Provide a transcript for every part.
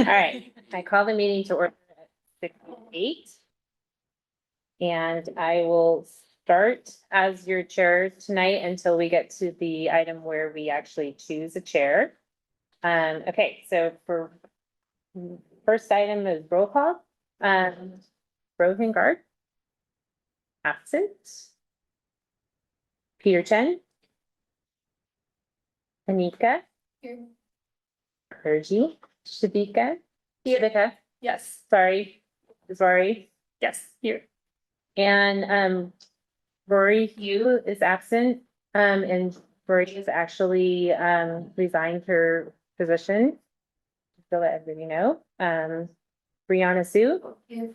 All right, I call the meeting to order at 6:08. And I will start as your chair tonight until we get to the item where we actually choose a chair. Okay, so for first item is roll call. Rosengard. Absent. Peter Chen. Anika. Here. Pergy. Shavika. Shavika. Yes. Sorry. Yes. Here. And Rory Hugh is absent. And Rory has actually resigned her position. So let everybody know. Brianna Sue. Here.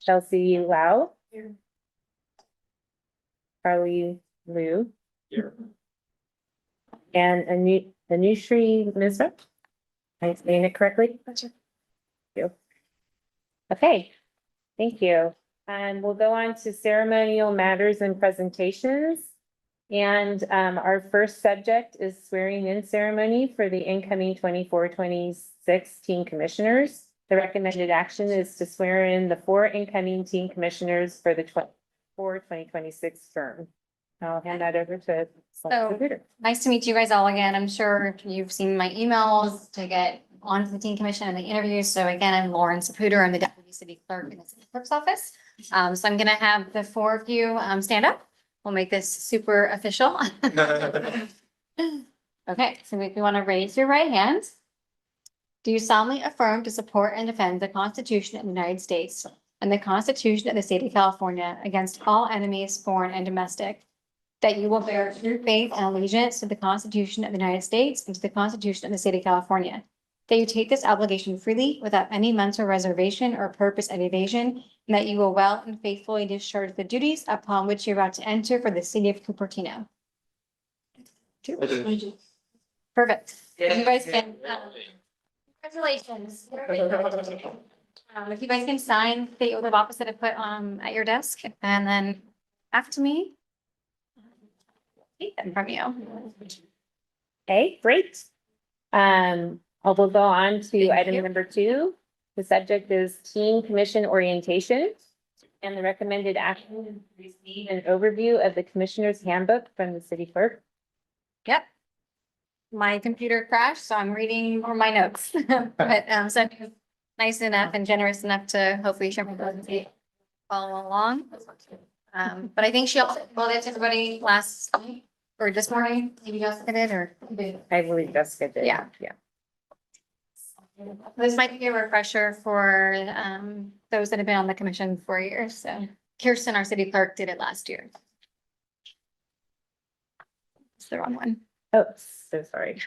Chelsea Lau. Here. Carly Liu. Here. And Anushri Misra. Am I saying it correctly? Gotcha. Thank you. Okay, thank you. And we'll go on to ceremonial matters and presentations. And our first subject is swearing in ceremony for the incoming 24-26 teen commissioners. The recommended action is to swear in the 4 incoming teen commissioners for the 2026 term. I'll hand that over to Peter. Nice to meet you guys all again. I'm sure you've seen my emails to get onto the teen commission and the interviews. So again, I'm Lauren Saputer. I'm the deputy city clerk in the city clerk's office. So I'm gonna have the 4 of you stand up. We'll make this super official. Okay, so if you want to raise your right hand. Do you solemnly affirm to support and defend the Constitution of the United States and the Constitution of the State of California against all enemies, foreign and domestic? That you will bear true faith and allegiance to the Constitution of the United States and to the Constitution of the State of California. That you take this obligation freely without any mental reservation or purpose of evasion, and that you will well and faithfully discharge the duties upon which you're about to enter for the city of Cupertino. Perfect. You guys can, congratulations. If you guys can sign the oath of office that I put at your desk, and then after me. Take them from you. Okay, great. We'll go on to Thank item you. number 2. The subject is teen commission orientation. And the recommended action is to receive an overview of the commissioner's handbook from the city clerk. Yep. My computer crashed, so I'm reading more my notes. But so nice enough and generous enough to hopefully share my thoughts and follow along. But I think she also, well, that's everybody last night or this morning. Maybe you guys did it or? I believe Jessica did. Yeah. Yeah. This might be a refresher for those that have been on the commission for years. So Kirsten, our city clerk, did it last year. It's the wrong one. Oh, so sorry.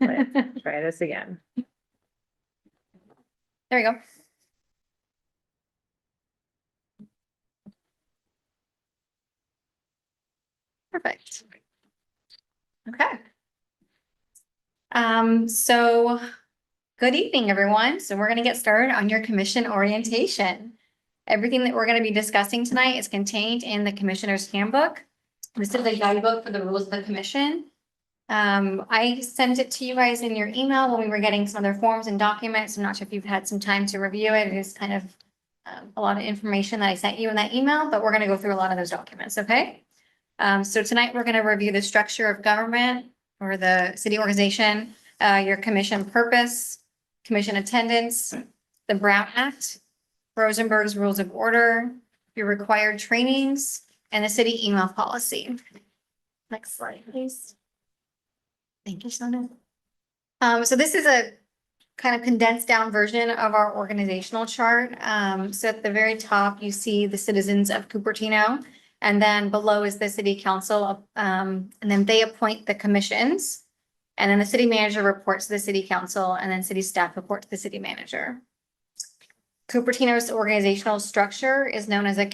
Let's try this again. There we go. Perfect. Okay. So good evening, everyone. So we're going to get started on your commission orientation. Everything that we're going to be discussing tonight is contained in the commissioner's handbook. This is a guidebook for the rules of the commission. I sent it to you guys in your email when we were getting some other forms and documents. I'm not sure if you've had some time to review it. It is kind of a lot of information that I sent you in that email, but we're going to go through a lot of those documents, okay? So tonight we're going to review the structure of government or the city organization, your commission purpose, commission attendance, the Brown Act, Rosenberg's Rules of Order, your required trainings, and the city email policy. Next slide, please. Thank you, Sonia. So this is a kind of condensed down version of our organizational chart. So at the very top, you see the citizens of Cupertino, and then below is the city council, and then they appoint the commissions. And then the city manager reports to the city council, and then city staff report to the city manager. Cupertino's organizational structure is known as a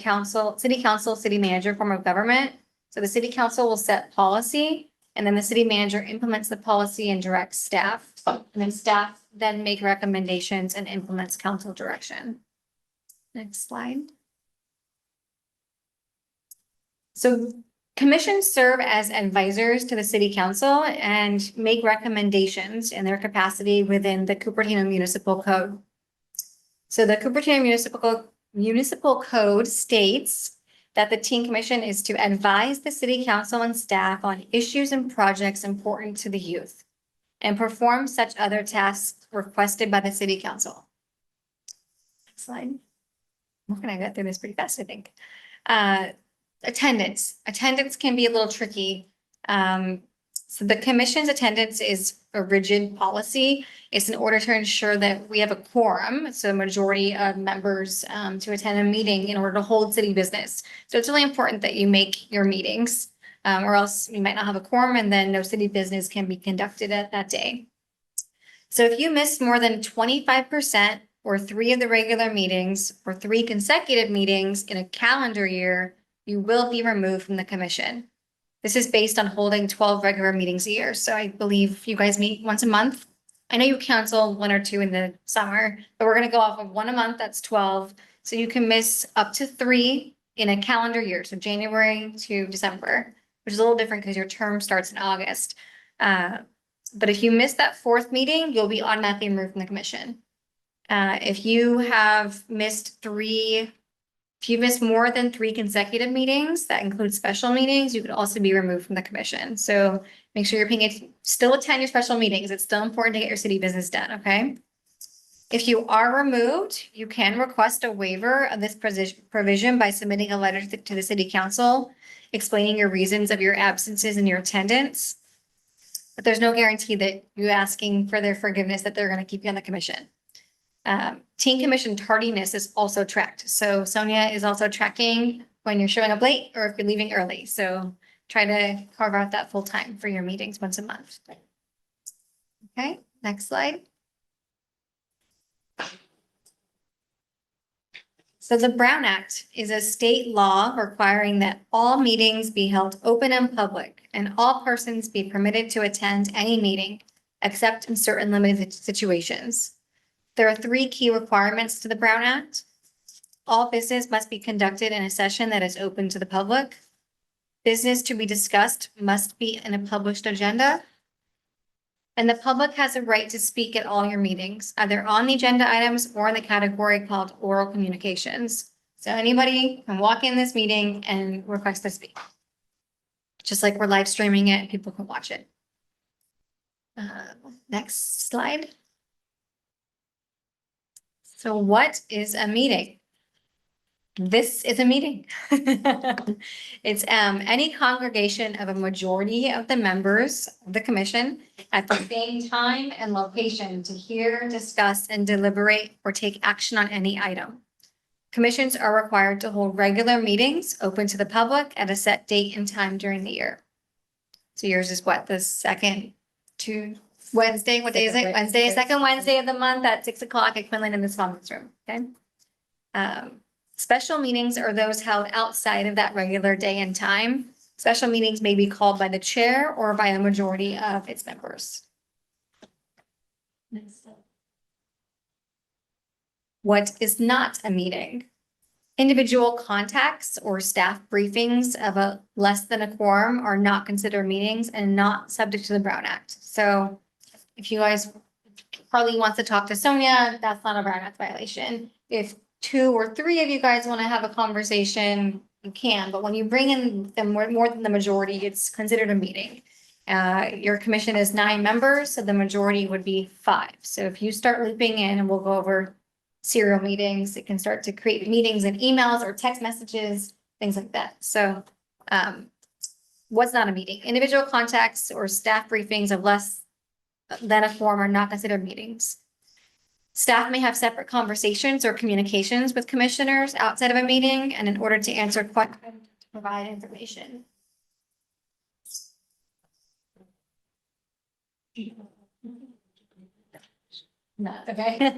city council, city manager form of government. So the city council will set policy, and then the city manager implements the policy and directs staff. And then staff then make recommendations and implements council direction. Next slide. So Commissions serve as advisors to the city council and make recommendations in their capacity within the Cupertino Municipal Code. So the Cupertino Municipal Code states that the teen commission is to advise the city council and staff on issues and projects important to the youth and perform such other tasks requested by the city council. Next slide. I'm gonna get through this pretty fast, I think. Attendance can be a little tricky. So the commission's attendance is a rigid policy. It's in order to ensure that we have a quorum, so a majority of members to attend a meeting in order to hold city business. So it's really important that you make your meetings, or else you might not have a quorum and then no city business can be conducted at that day. So if you miss more than 25% or 3 of the regular meetings or 3 consecutive meetings in a calendar year, you will be removed from the commission. This is based on holding 12 regular meetings a year. So I believe you guys meet once a month. I know you cancel 1 or 2 in the summer, but we're going to go off of 1 a month. That's 12. So you can miss up to 3 in a calendar year. So January to December, which is a little different because your term starts in August. But if you miss that 4th meeting, you'll be automatically removed from the commission. If you have missed if you miss more than 3 consecutive meetings, that includes special meetings, you could also be removed from the commission. So make sure you're paying it, still attend your special meetings. It's still important to get your city business done, okay? If you are removed, you can request a waiver of this provision by submitting a letter to the city council, explaining your reasons of your absences and your attendance. But there's no guarantee that you asking for their forgiveness that they're going to keep you on the commission. Teen commission tardiness is also tracked. So Sonia is also tracking when you're showing up late or if you're leaving early. So try to carve out that full time for your meetings once a month. Okay, next slide. So the Brown Act is a state law requiring that all meetings be held open and public and all persons be permitted to attend any meeting except in certain limited situations. There are 3 key requirements to the Brown Act. All business must be conducted in a session that is open to the public. Business to be discussed must be in a published agenda. And the public has a right to speak at all your meetings, either on the agenda items or in the category called oral communications. So anybody can walk in this meeting and request to speak. Just like we're live streaming it, people can watch it. Next slide. So what is a meeting? This is a meeting. It's any congregation of a majority of the members of the commission at the same time and location to hear, discuss, and deliberate or take action on any item. Commissions are required to hold regular meetings open to the public at a set date and time during the year. So yours is what, the second to Wednesday? What day is it? Wednesday, second Wednesday of the month at 6 o'clock at Quinlan in this conference room, okay? Special meetings are those held outside of that regular day and time. Special meetings may be called by the chair or by a majority of its members. What is not a meeting? Individual contacts or staff briefings of a less than a quorum are not considered meetings and not subject to the Brown Act. So if you guys, Harley wants to talk to Sonia, that's not a Brown Act violation. If 2 or 3 of you guys want to have a conversation, you can, but when you bring in the more than the majority, it's considered a meeting. Your commission is 9 members, so the majority would be 5. So if you start looping in, and we'll go over serial meetings, it can start to create meetings and emails or text messages, things like that. So what's not a meeting? Individual contacts or staff briefings of less than a quorum are not considered meetings. Staff may have separate conversations or communications with commissioners outside of a meeting and in order to answer questions, to provide information. No, okay.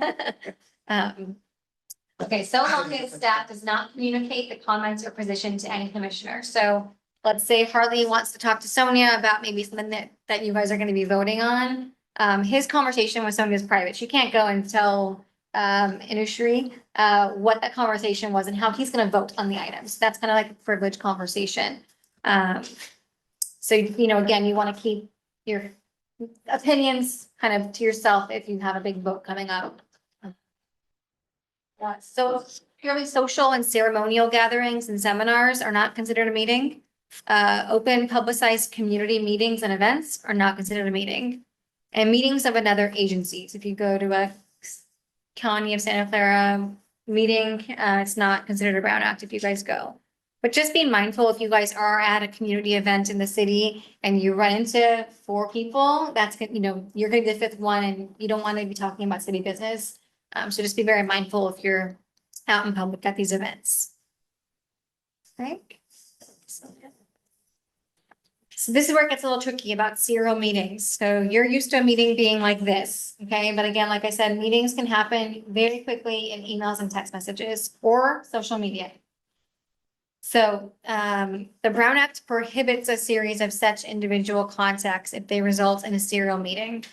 Okay, so long as staff does not communicate the comments or position to any commissioner. So let's say Harley wants to talk to Sonia about maybe something that you guys are going to be voting on. His conversation with Sonia is private. She can't go and tell industry what that conversation was and how he's going to vote on the items. That's kind of like a privileged conversation. So, again, you want to keep your opinions kind of to yourself if you have a big vote coming up. So purely social and ceremonial gatherings and seminars are not considered a meeting. Open publicized community meetings and events are not considered a meeting. And meetings of another agencies, if you go to a County of Santa Clara meeting, it's not considered a Brown Act if you guys go. But just be mindful if you guys are at a community event in the city and you run into 4 people, that's, you're gonna be the 5th one and you don't want to be talking about city business. So just be very mindful if you're out in public at these events. Okay. So this is where it gets a little tricky about serial meetings. So you're used to a meeting being like this, okay? But again, like I said, meetings can happen very quickly in emails and text messages or social media. So the Brown Act prohibits a series of such individual contacts if they result in a serial meeting.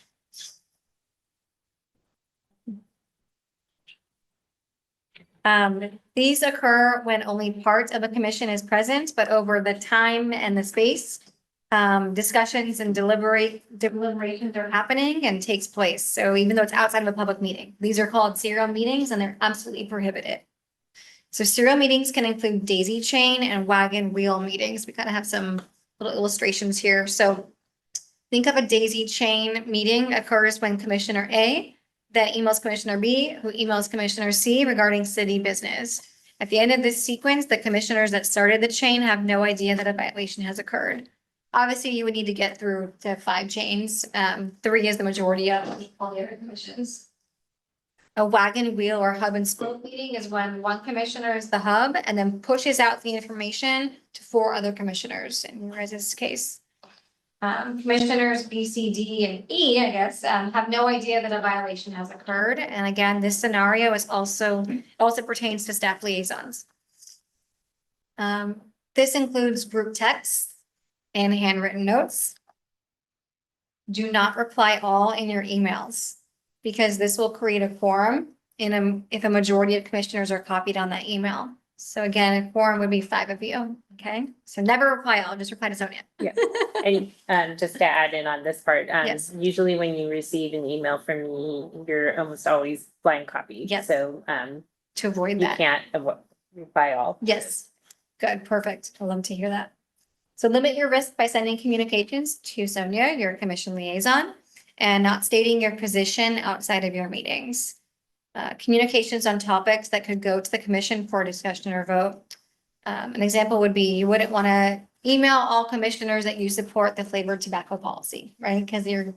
These occur when only part of a commission is present, but over the time and the space, discussions and deliberations are happening and takes place. So even though it's outside of a public meeting, these are called serial meetings and they're absolutely prohibited. So serial meetings can include daisy chain and wagon wheel meetings. We kind of have some little illustrations here. So think of a daisy chain meeting occurs when Commissioner A then emails Commissioner B, who emails Commissioner C regarding city business. At the end of this sequence, the commissioners that started the chain have no idea that a violation has occurred. Obviously, you would need to get through to 5 chains. 3 is the majority of all the other commissions. A wagon wheel or hub and spoke meeting is when one commissioner is the hub and then pushes out the information to 4 other commissioners in your guys' case. Commissioners B, C, D, and E, I guess, have no idea that a violation has occurred. And again, this scenario is also pertains to staff liaisons. This includes group texts and handwritten notes. Do not reply all in your emails because this will create a quorum if a majority of commissioners are copied on that email. So again, a quorum would be 5 of you, okay? So never reply all, just reply to Sonia. Yeah. And just to add in on this part, Yes. usually when you receive an email from me, you're almost always blind copy. Yes. So To avoid you that. can't reply all. Yes, good, perfect. I love to hear that. So limit your risk by sending communications to Sonia, your commission liaison, and not stating your position outside of your meetings. Communications on topics that could go to the commission for discussion or vote. An example would be you wouldn't want to email all commissioners that you support the flavored tobacco policy, right? Because the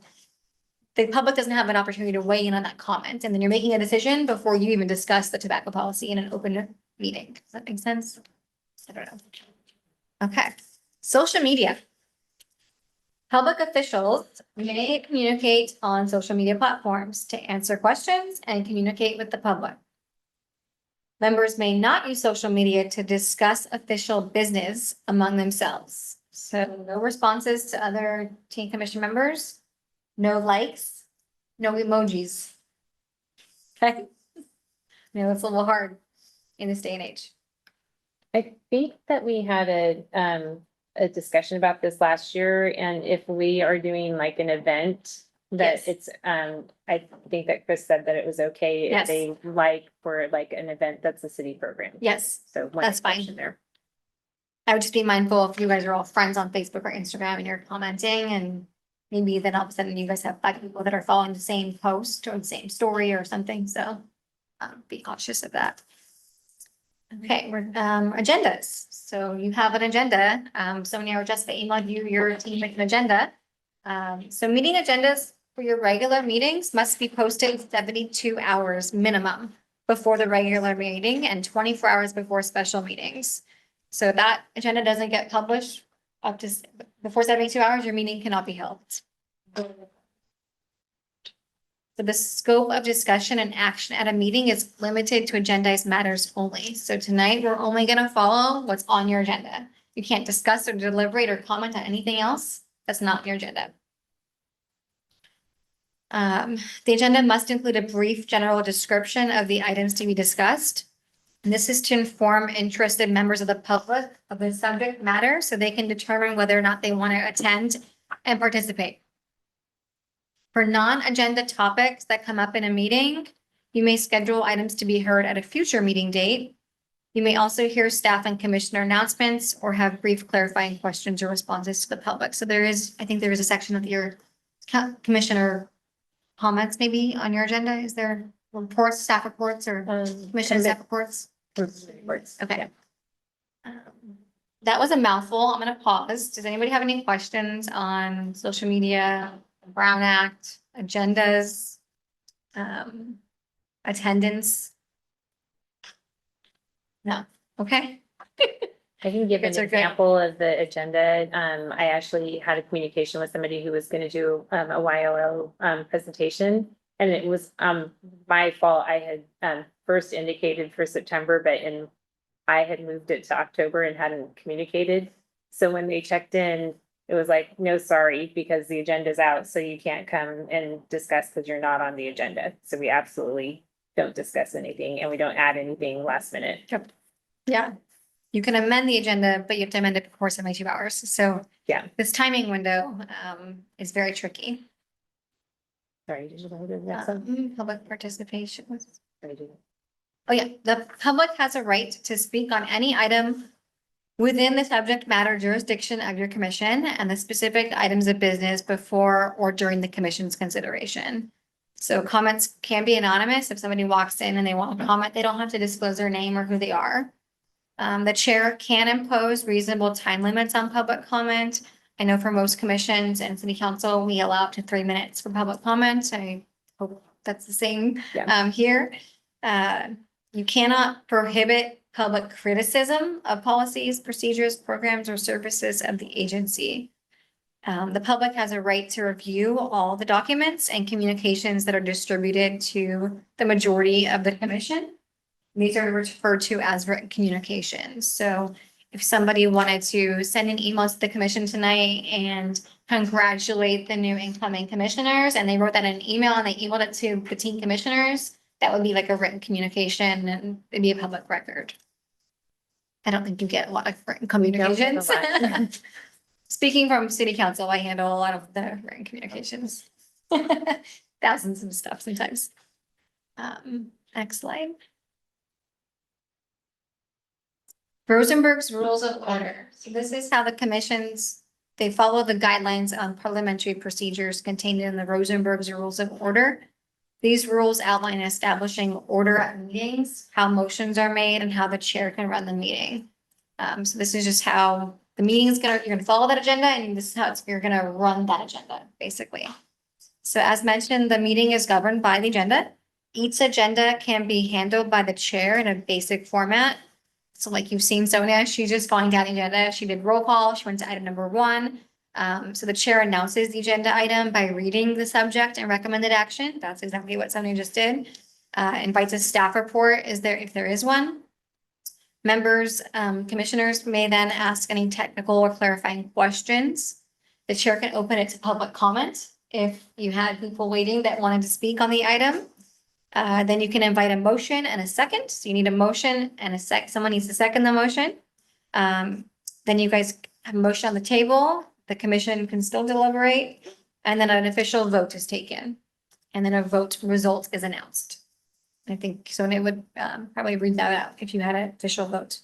public doesn't have an opportunity to weigh in on that comment, and then you're making a decision before you even discuss the tobacco policy in an open meeting. Does that make sense? I don't know. Okay, social media. Public officials may communicate on social media platforms to answer questions and communicate with the public. Members may not use social media to discuss official business among themselves. So no responses to other team commission members, no likes, no emojis. Okay. It's a little hard in this day and age. I think that we had a discussion about this last year, and if we are doing like an event, that Yes. it's, I think that Chris said that it was okay if Yes. they like for like an event that's a city program. Yes, So one that's fine. exception there. I would just be mindful if you guys are all friends on Facebook or Instagram and you're commenting, and maybe then all of a sudden you guys have 5 people that are following the same post or the same story or something, so be cautious of that. Okay, we're agendas. So you have an agenda. Sonia or Jessica emailed you your team an agenda. So meeting agendas for your regular meetings must be posted 72 hours minimum before the regular meeting and 24 hours before special meetings. So if that agenda doesn't get published up to before 72 hours, your meeting cannot be held. So the scope of discussion and action at a meeting is limited to agendized matters only. So tonight, we're only going to follow what's on your agenda. You can't discuss or deliberate or comment on anything else that's not your agenda. The agenda must include a brief general description of the items to be discussed. And this is to inform interested members of the public of the subject matter so they can determine whether or not they want to attend and participate. For non-agenda topics that come up in a meeting, you may schedule items to be heard at a future meeting date. You may also hear staff and commissioner announcements or have brief clarifying questions or responses to the public. So I think there is a section of your commissioner comments maybe on your agenda. Is there reports, staff reports, or commission staff reports? Okay. That was a mouthful. I'm gonna pause. Does anybody have any questions on social media, Brown Act, agendas, attendance? No, okay. I can give an It's okay. example of the agenda. I actually had a communication with somebody who was gonna do a YOO presentation. And it was my fault. I had first indicated for September, but I had moved it to October and hadn't communicated. So when they checked in, it was like, no, sorry, because the agenda's out, so you can't come and discuss because you're not on the agenda. So we absolutely don't discuss anything and we don't add anything last minute. Yep. Yeah. You can amend the agenda, but you have to amend it before 72 hours. So Yeah, this timing window is very tricky. sorry, did you want to do that? Public participation. Sorry, did you- Oh, yeah, the public has a right to speak on any item within the subject matter jurisdiction of your commission and the specific items of business before or during the commission's consideration. So comments can be anonymous. If somebody walks in and they want to comment, they don't have to disclose their name or who they are. The chair can impose reasonable time limits on public comment. I know for most commissions and city council, we allow up to 3 minutes for public comment. I hope that's the same here. You cannot prohibit public criticism of policies, procedures, programs, or services of the agency. The public has a right to review all the documents and communications that are distributed to the majority of the commission. These are referred to as written communications. So if somebody wanted to send an email to the commission tonight and congratulate the new incoming commissioners, and they wrote that in an email and they emailed it to the team commissioners, that would be like a written communication and it'd be a public record. I don't think you get a lot of written communications. Speaking from city council, I handle a lot of the written communications. Thousands of stuff sometimes. Next slide. Rosenberg's Rules of Order. So this is how the commissions, they follow the guidelines on parliamentary procedures contained in the Rosenberg's Rules of Order. These rules outline establishing order at meetings, how motions are made, and how the chair can run the meeting. So this is just how the meeting is you're gonna follow that agenda, and this is how you're gonna run that agenda, basically. So as mentioned, the meeting is governed by the agenda. Each agenda can be handled by the chair in a basic format. So like you've seen Sonia, she's just going down the agenda. She did roll call. She went to item number 1. So the chair announces the agenda item by reading the subject and recommended action. That's exactly what Sonia just did. Invites a staff report if there is one. Members, commissioners may then ask any technical or clarifying questions. The chair can open it to public comment if you had people waiting that wanted to speak on the item. Then you can invite a motion and a second. So you need a motion and a someone needs to second the motion. Then you guys have a motion on the table. The commission can still deliberate, and then an official vote is taken. And then a vote result is announced. I think Sonia would probably read that out if you had an official vote.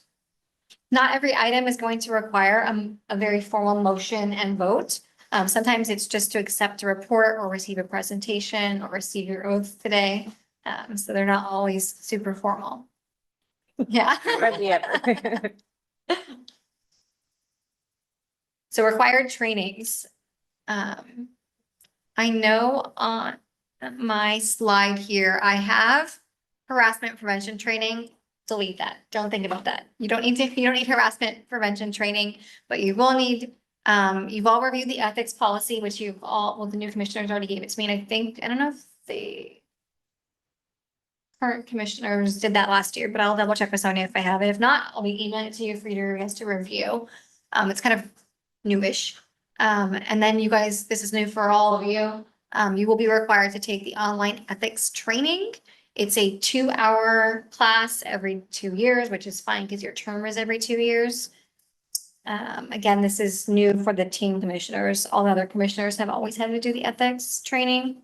Not every item is going to require a very formal motion and vote. Sometimes it's just to accept a report or receive a presentation or receive your oath today. So they're not always super formal. Yeah. Hardly ever. So required trainings. I know on my slide here, I have harassment prevention training. Delete that. Don't think about that. You don't need harassment prevention training, but you will need, you've all reviewed the ethics policy, which the new commissioners already gave it to me. And I don't know if the current commissioners did that last year, but I'll double check with Sonia if I have it. If not, I'll be emailing it to you for you guys to review. It's kind of newish. And then you guys, this is new for all of you. You will be required to take the online ethics training. It's a 2-hour class every 2 years, which is fine because your term is every 2 years. Again, this is new for the team commissioners. All the other commissioners have always had to do the ethics training.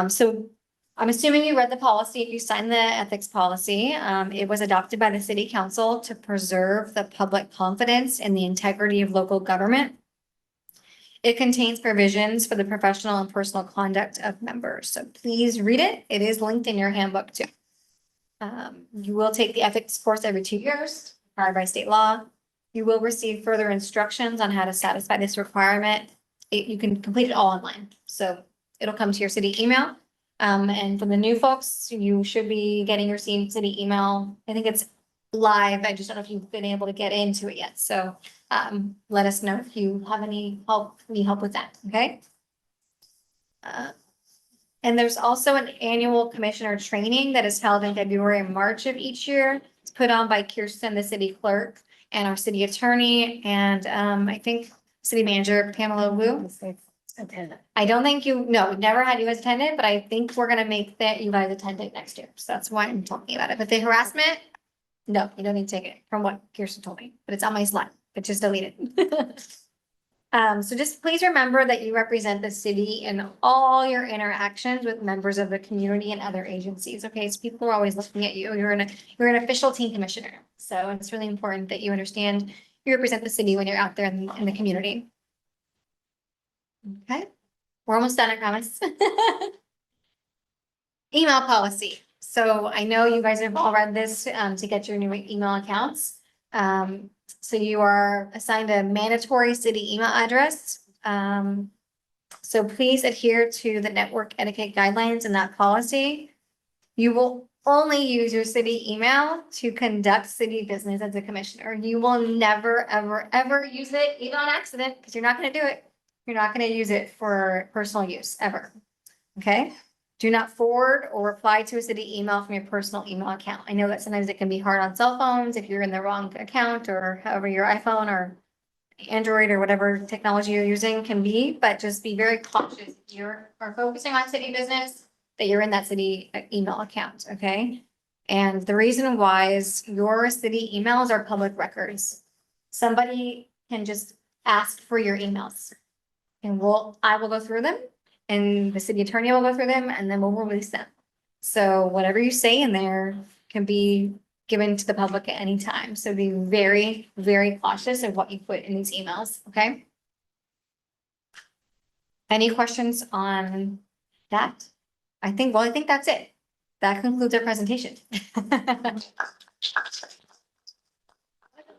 So I'm assuming you read the policy. If you signed the ethics policy, it was adopted by the city council to preserve the public confidence in the integrity of local government. It contains provisions for the professional and personal conduct of members. So please read it. It is linked in your handbook too. You will take the ethics course every 2 years, required by state law. You will receive further instructions on how to satisfy this requirement. You can complete it all online. So it'll come to your city email. And for the new folks, you should be getting your city email. I think it's live. I just don't know if you've been able to get into it yet. So let us know if you have any help with that, okay? And there's also an annual commissioner training that is held in February and March of each year. It's put on by Kirsten, the city clerk, and our city attorney, and I think city manager Pamela Wu. I don't think we've never had you guys attend it, but I think we're gonna make that you guys attend it next year. So that's why I'm talking about it. But the harassment, no, you don't need to take it from what Kirsten told me, but it's on my slide, but just delete it. So just please remember that you represent the city in all your interactions with members of the community and other agencies, okay? So people are always looking at you. You're an official team commissioner. So it's really important that you understand you represent the city when you're out there in the community. Okay, we're almost done, I promise. Email policy. So I know you guys have all read this to get your new email accounts. So you are assigned a mandatory city email address. So please adhere to the network etiquette guidelines in that policy. You will only use your city email to conduct city business as a commissioner. You will never, ever, ever use it, even on accident, because you're not going to do it. You're not going to use it for personal use ever. Okay? Do not forward or reply to a city email from your personal email account. I know that sometimes it can be hard on cell phones if you're in the wrong account or however your iPhone or Android or whatever technology you're using can be, but just be very cautious. If you are focusing on city business, that you're in that city email account, okay? And the reason why is your city emails are public records. Somebody can just ask for your emails. And I will go through them and the city attorney will go through them and then we'll release them. So whatever you say in there can be given to the public at any time. So be very, very cautious of what you put in these emails, okay? Any questions on that? I think that's it. That concludes our presentation.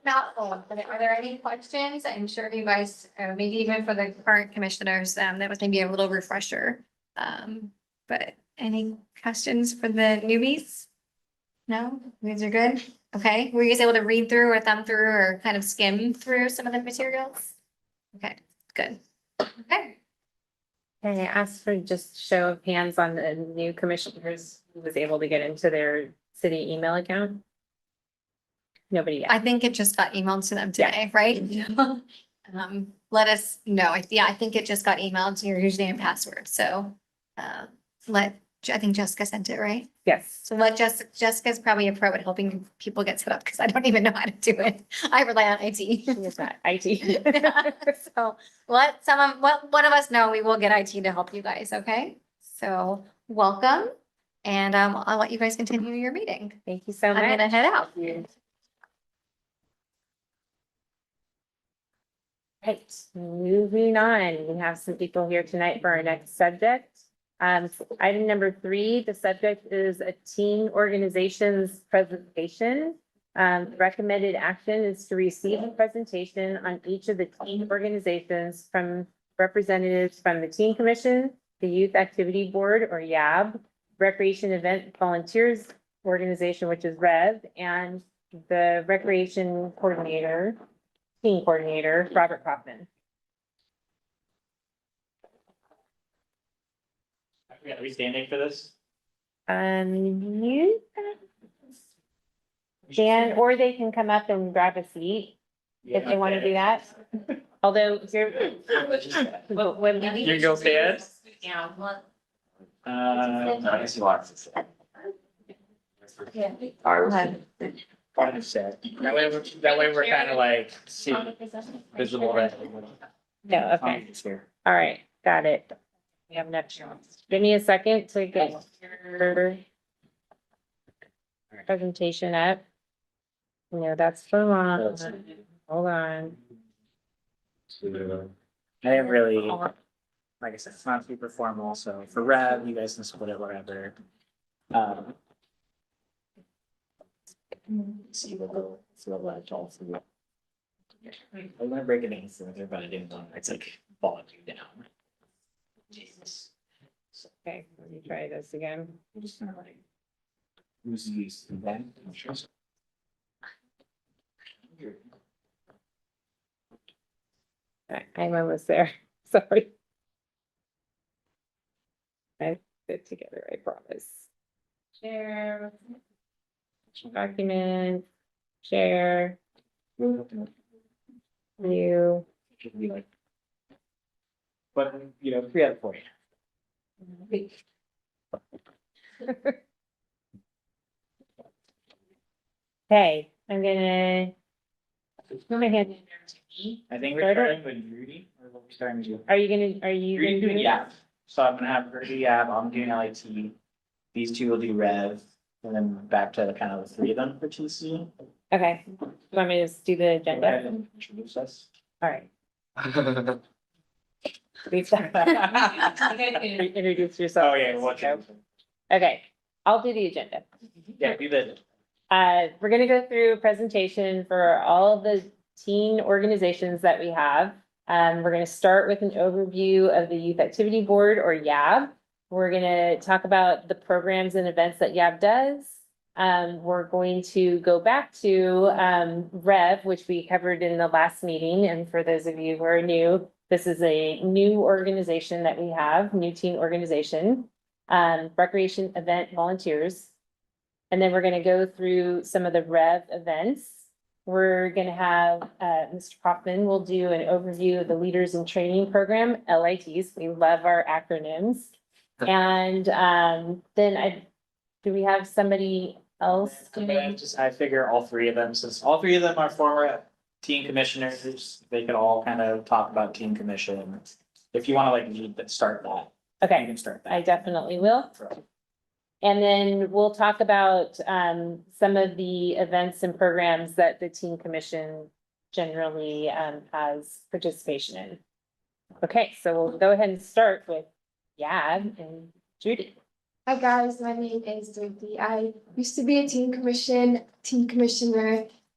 Mouthful, but are there any questions? I'm sure you guys, maybe even for the current commissioners, that was maybe a little refresher. But any questions for the newbies? No, you guys are good? Okay, were you guys able to read through or thumb through or kind of skim through some of the materials? Okay, good. Okay. Can I ask for just show of hands on the new commissioners who was able to get into their city email account? Nobody yet. I think it just got emailed to them today, right? Let us know. Yeah, I think it just got emailed to your username and password. So I think Jessica sent it, right? Yes. So Jessica's probably a pro at helping people get set up because I don't even know how to do it. I rely on IT. She is not IT. So let one of us know. We will get IT to help you guys, okay? So welcome. And I'll let you guys continue your meeting. Thank you so much. I'm gonna head out. Right, moving on, we have some people here tonight for our next subject. Item number 3, the subject is a teen organization's presentation. Recommended action is to receive a presentation on each of the teen organizations from representatives from the Teen Commission, the Youth Activity Board or YAB, Recreation Event Volunteers Organization, which is REV, and the Recreation Coordinator, Teen Coordinator, Robert Kaufman. Are we standing for this? You can, or they can come up and grab a seat if they want to do that. Although here, when we You go stand? Yeah. I guess you are. Part of set. That way we're kind of like visible. No, okay. All right, got it. We have enough. Give me a second to get your presentation up. No, that's the wrong one. Hold on. I didn't really, like I said, it's not super formal, so for Rev, you guys can split it whatever. See what the all for you. I'm gonna break it in further, but I didn't want it's like falling you down. Jesus. Okay, let me try this again. I'm just gonna like. Who's used to that? I'm sure. I'm almost there. Sorry. I fit together, I promise. Share. Document. Share. View. But, you know, 3 out of 4. Okay, I'm gonna. Put my hand. I think we're starting with Rudy, or what we're starting with you. Are you gonna Rudy do doing Yap. So I'm gonna have her do Yap, I'm doing LIT. These 2 will do Rev, and then back to kind of the 3 of them for TC. Okay, you want me to just do the Go ahead agenda? and introduce us. All right. Please. Introduce yourself. Oh, yeah, what? Okay, I'll do the agenda. Yeah, do that. We're gonna go through a presentation for all of the teen organizations that we have. We're gonna start with an overview of the Youth Activity Board, or YAB. We're gonna talk about the programs and events that YAB does. We're going to go back to Rev, which we covered in the last meeting. And for those of you who are new, this is a new organization that we have, new teen organization, recreation event volunteers. And then we're gonna go through some of the Rev events. We're gonna have Mr. Kaufman will do an overview of the Leaders in Training Program, LITs. We love our acronyms. And then do we have somebody else? I figure all 3 of them, since all 3 of them are former teen commissioners, they could all kind of talk about teen commission. If you want to like lead that, start that. You Okay, can start I that. definitely will. And then we'll talk about some of the events and programs that the Teen Commission generally has participation in. Okay, so we'll go ahead and start with Yab and Judy. Hi guys, my name is Dorothy. I used to be a teen commissioner,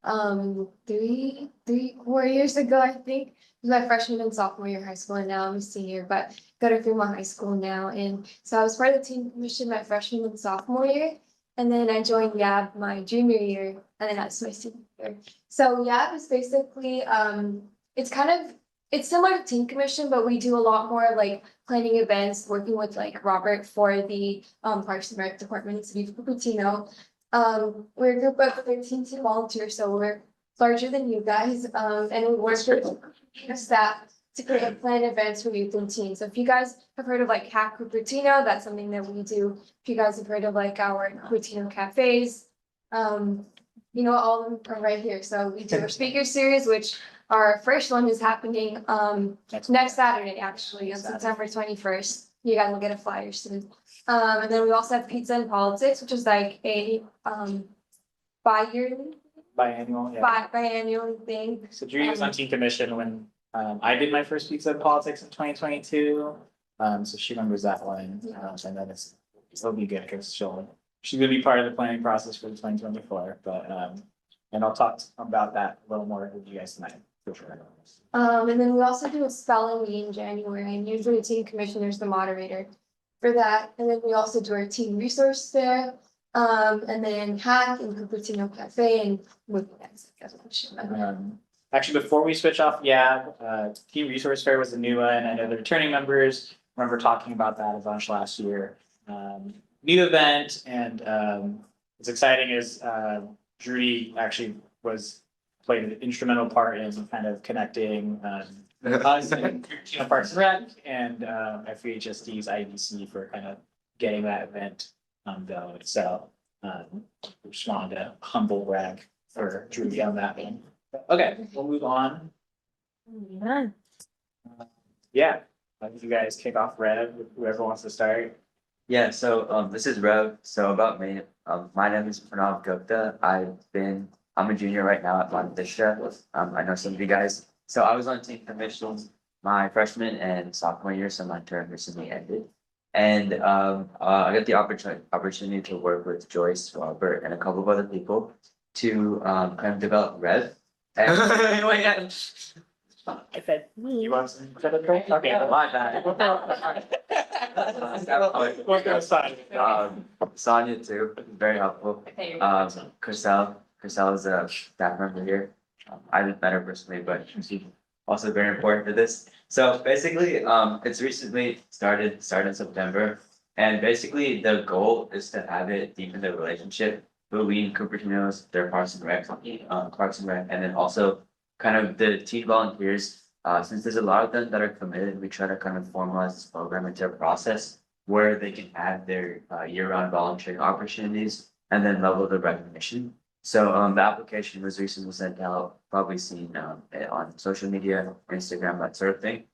4 years ago, I think. It was my freshman and sophomore year of high school, and now I'm a senior, but go to Fremont High School now. And so I was part of the teen commission my freshman and sophomore year, and then I joined YAB my junior year, and then that's my senior year. So YAB is basically, it's similar to teen commission, but we do a lot more like planning events, working with like Robert for the Parks and Rec Department in the city of Cupertino. We're a group of 13 teen volunteers, so we're larger than you guys, and we work with staff to create and plan events for youth and teens. So if you guys have heard of like Hack Cupertino, that's something that we do. If you guys have heard of like our Cupertino cafes, you know, all of them are right here. So we do our speaker series, which our first one is happening next Saturday, actually, on September 21st. You guys will get a flyer soon. And then we also have Pizza and Politics, which is like a bi-yearly, Biannual, yeah. biannual thing. So Judy was on teen commission when I did my first Pizza and Politics in 2022. So she remembers that one. So I know it'll be good because she's gonna be part of the planning process for the 2024. But and I'll talk about that a little more with you guys tonight. For sure. And then we also do a spelling bee in January, and usually the teen commissioner is the moderator for that. And then we also do our teen resource fair, and then Hack and Cupertino Cafe and with events, like I mentioned. Actually, before we switch off, yeah, Team Resource Fair was a new one. I know the returning members remember talking about that a bunch last year. New event, and what's exciting is Judy actually played an instrumental part in kind of connecting us and Parks and Rec and FHSD's IBC for kind of getting that event going. So Just wanted to humble brag for Judy on that one. Okay, we'll move on. Yeah. Yeah, why don't you guys kick off Rev, whoever wants to start. Yeah, so this is Rev. So about me, my name is Pranav Gupta. I'm a junior right now at Montesha. I know some of you guys. So I was on team commissions my freshman and sophomore year, so my term recently ended. And I got the opportunity to work with Joyce, Robert, and a couple of other people to kind of develop Rev. And Wait, yeah. I said, You want some credit? Okay, my bad. We'll go aside. Sonia too, very helpful. Chriselle is a staff member here. I didn't met her personally, but she's also very important for this. So basically, it's recently started in September. And basically, the goal is to have it deepen the relationship between Cupertino's, their Parks and Rec, and then also kind of the teen volunteers. Since there's a lot of them that are committed, we try to kind of formalize this program into a process where they can have their year-round volunteering opportunities and then level the recognition. So the application was recently sent out, probably seen it on social media, Instagram, that sort of thing.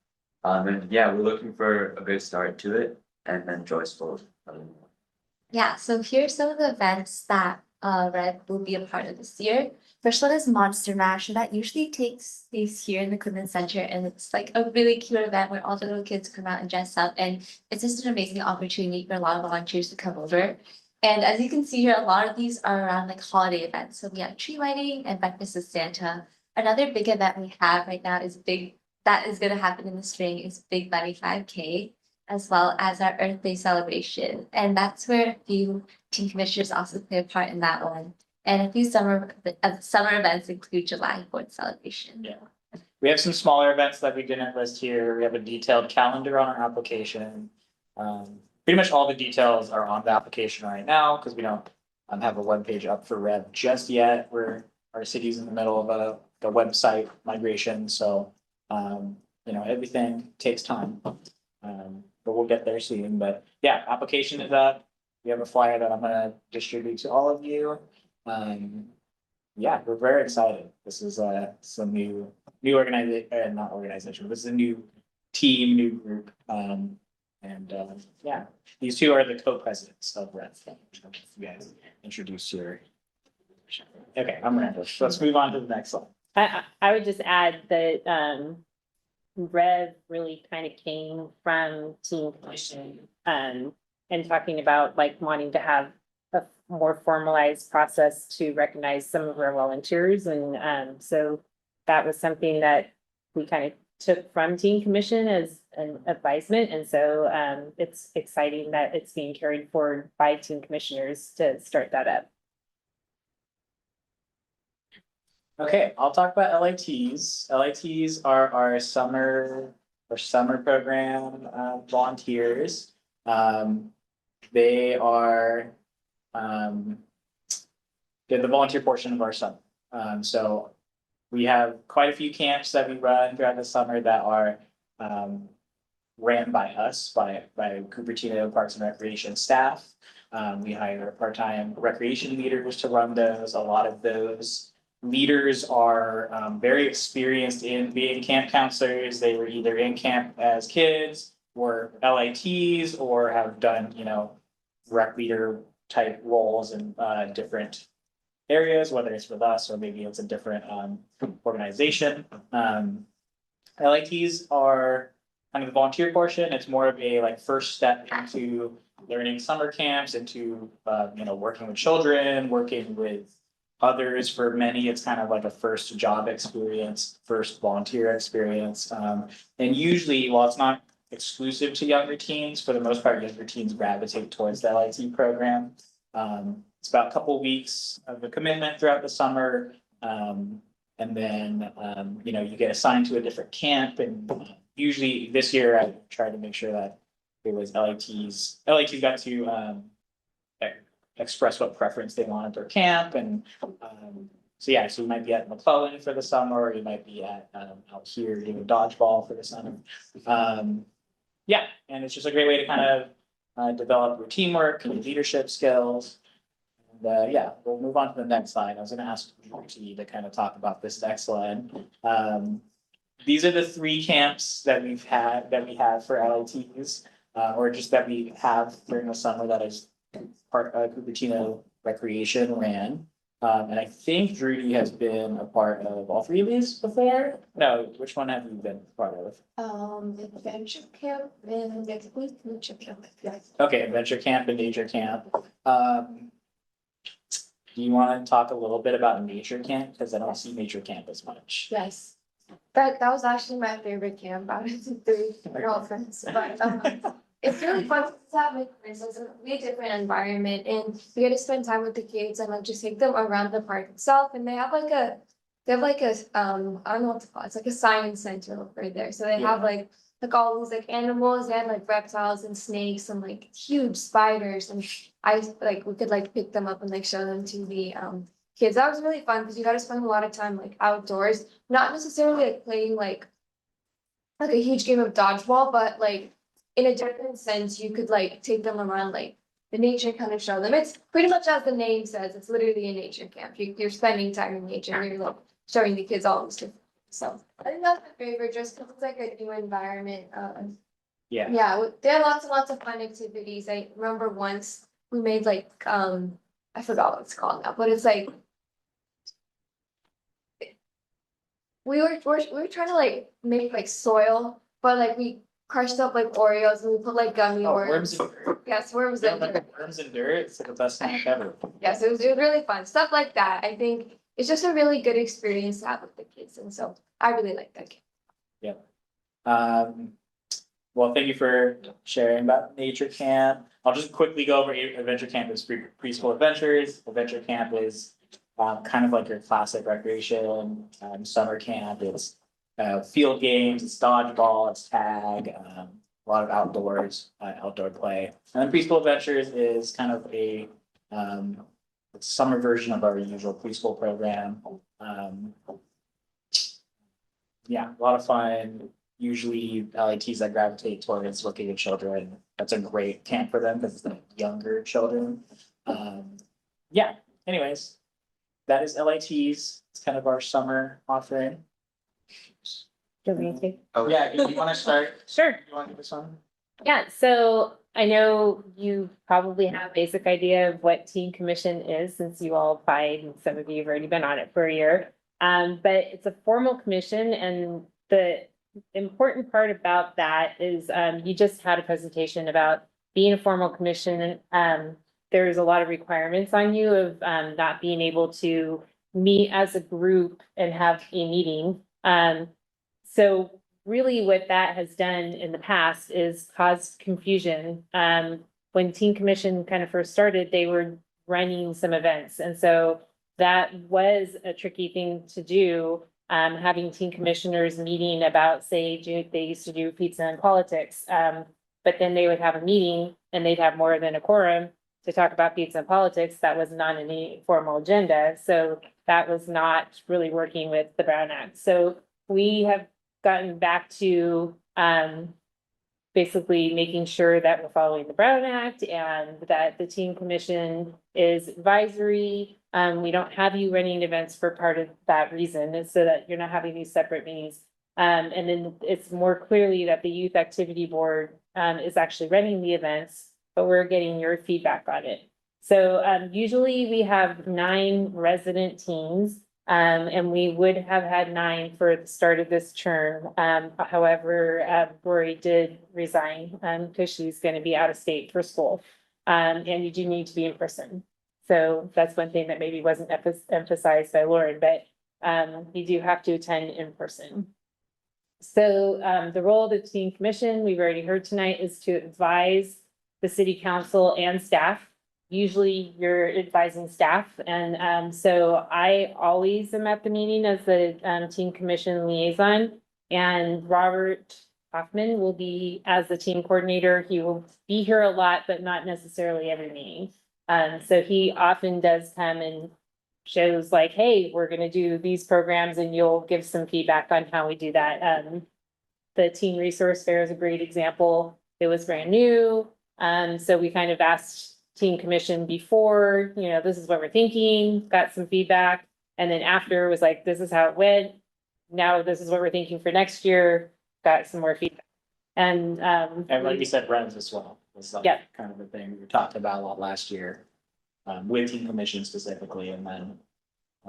And yeah, we're looking for a good start to it, and then Joyce will. Yeah, so here's some of the events that Red will be a part of this year. First one is Monster Mash, and that usually takes place here in the Equipment Center, and it's like a really cute event where all the little kids come out and dress up, and it's just an amazing opportunity for a lot of volunteers to come over. And as you can see here, a lot of these are around like holiday events. So we have tree lighting and breakfast with Santa. Another big event we have right now that is gonna happen in the spring is Big Buddy 5K, as well as our Earth Day celebration. And that's where a few team commissioners also play a part in that one. And a few summer events include July 4th celebration. Yeah. We have some smaller events that we didn't list here. We have a detailed calendar on our application. Pretty much all the details are on the application right now, because we don't have a webpage up for Rev just yet. Our city's in the middle of the website migration, so everything takes time. But we'll get there soon. But yeah, application is up. We have a flyer that I'm gonna distribute to all of you. Yeah, we're very excited. This is some new organization, not organization. This is a new team, new group. Yeah, these two are the co-presidents of Red. You guys introduce your. Okay, I'm ready. Let's move on to the next one. I would just add that Rev really kind of came from team commission and talking about like wanting to have a more formalized process to recognize some of our volunteers. And so that was something that we kind of took from team commission as an advisement. And so it's exciting that it's being carried forward by team commissioners to start that up. Okay, I'll talk about LITs. LITs are our summer program volunteers. They are they're the volunteer portion of our summer. So we have quite a few camps that we run throughout the summer that are ran by us, by Cupertino Parks and Recreation staff. We hire part-time recreation leaders to run those. A lot of those leaders are very experienced in being camp counselors. They were either in camp as kids or LITs or have done, rec leader type roles in different areas, whether it's with us or maybe it's a different organization. LITs are kind of the volunteer portion. It's more of a like first step into learning summer camps, into working with children, working with others. For many, it's kind of like a first job experience, first volunteer experience. And usually, while it's not exclusive to younger teens, for the most part, younger teens gravitate towards the LIT program. It's about a couple weeks of a commitment throughout the summer. And then, you get assigned to a different camp. And usually this year, I tried to make sure that it was LITs. LITs got to express what preference they wanted for camp. And so you might be at McClellan for the summer, or you might be at out here doing dodgeball for the summer. And it's just a great way to kind of develop your teamwork and leadership skills. Yeah, we'll move on to the next slide. I was gonna ask G to kind of talk about this next one. These are the three camps that we have for LITs, or just that we have during the summer that is part of Cupertino Recreation ran. And I think Drudy has been a part of all three of these before. No, which one have you been part of? Adventure camp and nature camp, yes. Okay, adventure camp and nature camp. Do you want to talk a little bit about nature camp? Because I don't see nature camp as much. Yes. That was actually my favorite camp out of the three girlfriends, but it's really fun to have with friends. It's a really different environment and you get to spend time with the kids and like just take them around the park itself and they have like a I don't know what to call it. It's like a science center over there. So they have like all these like animals and like reptiles and snakes and like huge spiders and we could like pick them up and like show them to the kids. That was really fun because you got to spend a lot of time like outdoors, not necessarily like playing like a huge game of dodgeball, but like in a different sense, you could like take them around like the nature, kind of show them. It's pretty much as the name says, it's literally a nature camp. You're spending time in nature and you're like showing the kids all this stuff. So I think that's my favorite, just because it's like a new environment. Yeah. Yeah, there are lots and lots of fun activities. I remember once we made like I forgot what it's called now, but it's like we were trying to like make like soil, but like we crushed up like Oreos and we put like gummy Oh, Oreos. worms and dirt. Yes, worms Yeah, and like dirt. worms and dirt, it's the best thing ever. Yes, it was really fun. Stuff like that. I think it's just a really good experience to have with the kids, and so I really like that game. Well, thank you for sharing about nature camp. I'll just quickly go over adventure camp is preschool adventures. Adventure camp is kind of like your classic recreation. Summer camp, it's field games, it's dodgeball, it's tag, a lot of outdoor play. And then preschool adventures is kind of a summer version of our usual preschool program. Yeah, a lot of fun. Usually LITs that gravitate towards looking at children. That's a great camp for them because it's like younger children. Yeah, anyways, that is LITs. It's kind of our summer offering. Do you want me to take? Oh, yeah, you want to start? Sure. You want to do this one? Yeah, so I know you probably have a basic idea of what teen commission is, since you all applied and some of you have already been on it for a year. But it's a formal commission, and the important part about that is you just had a presentation about being a formal commission. There's a lot of requirements on you of not being able to meet as a group and have a meeting. So really what that has done in the past is caused confusion. When Teen Commission kind of first started, they were running some events. And so that was a tricky thing to do, having teen commissioners meeting about, say, they used to do pizza and politics. But then they would have a meeting and they'd have more than a quorum to talk about pizza and politics. That was not any formal agenda. So that was not really working with the Brown Act. So we have gotten back to basically making sure that we're following the Brown Act and that the Teen Commission is advisory. We don't have you running events for part of that reason, is so that you're not having these separate meetings. And then it's more clearly that the Youth Activity Board is actually running the events, but we're getting your feedback on it. So usually we have 9 resident teams. And we would have had 9 for the start of this term. However, Rory did resign, because she's gonna be out of state for school. And you do need to be in person. So that's one thing that maybe wasn't emphasized by Lauren, but you do have to attend in person. So the role of the Teen Commission, we've already heard tonight, is to advise the city council and staff. Usually you're advising staff, and so I always am at the meeting as the Teen Commission liaison. And Robert Hoffman will be as the team coordinator. He will be here a lot, but not necessarily every meeting. So he often does come and shows like, hey, we're gonna do these programs, and you'll give some feedback on how we do that. The Teen Resource Fair is a great example. It was brand new. So we kind of asked team commission before, this is what we're thinking, got some feedback. And then after was like, this is how it went. Now this is what we're thinking for next year, got some more feedback. And like you said, Rens as well, was like Yeah. kind of the thing we talked about a lot last year. With team commission specifically, and then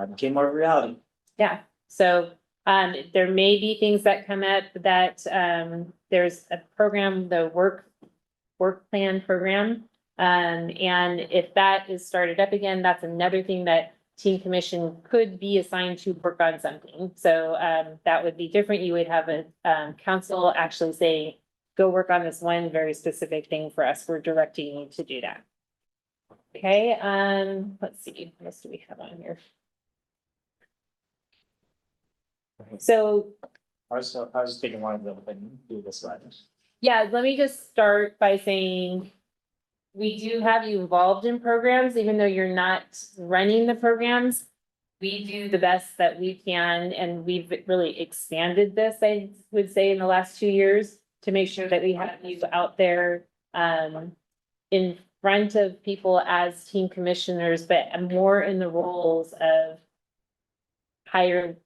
became more of a reality. yeah, so there may be things that come up that there's a program, the work plan program. And if that is started up again, that's another thing that team commission could be assigned to work on something. So that would be different. You would have a council actually say, go work on this one very specific thing for us. We're directing you to do that. Okay, let's see, what else do we have on here? So I was thinking one of them, but do this one. yeah, let me just start by saying we do have you involved in programs, even though you're not running the programs. We do the best that we can, and we've really expanded this, I would say, in the last 2 years to make sure that we have you out there in front of people as team commissioners, but more in the roles of higher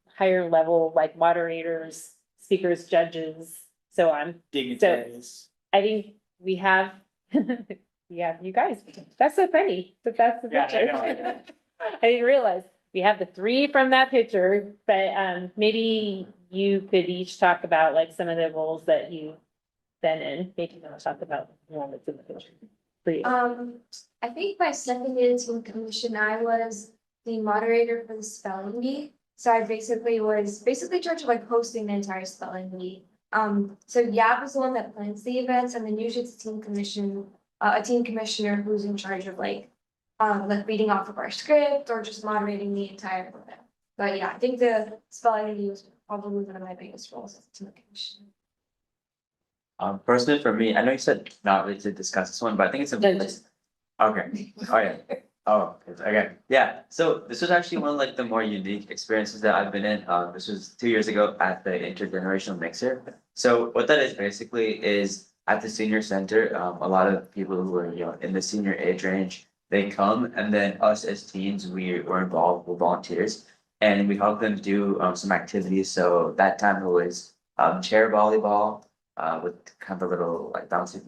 level, like moderators, speakers, judges, so on. Dignitaries. I think we have, yeah, you guys, that's so funny, but that's the Yeah, I picture. know. I didn't realize, we have the 3 from that picture, but maybe you could each talk about like some of the roles that you've been in, maybe you want to talk about the one that's in the picture. For you. I think my second year team commission, I was the moderator for the spelling bee. So I was charged with like hosting the entire spelling bee. So Yap was the one that plans the events, and then usually it's a team commissioner who's in charge of like reading off of our script or just moderating the entire event. But yeah, I think the spelling bee was probably one of my biggest roles as a team commissioner. Personally for me, I know you said not really to discuss this one, but I think it's important. Okay, oh yeah, oh, okay, yeah, so this was actually one of like the more unique experiences that I've been in, this was 2 years ago at the intergenerational mixer. So what that is basically is at the senior center, a lot of people who are, in the senior age range, they come, and then us as teens, we were involved with volunteers, and we help them do some activities. So that time it was chair volleyball, with kind of a little like bouncy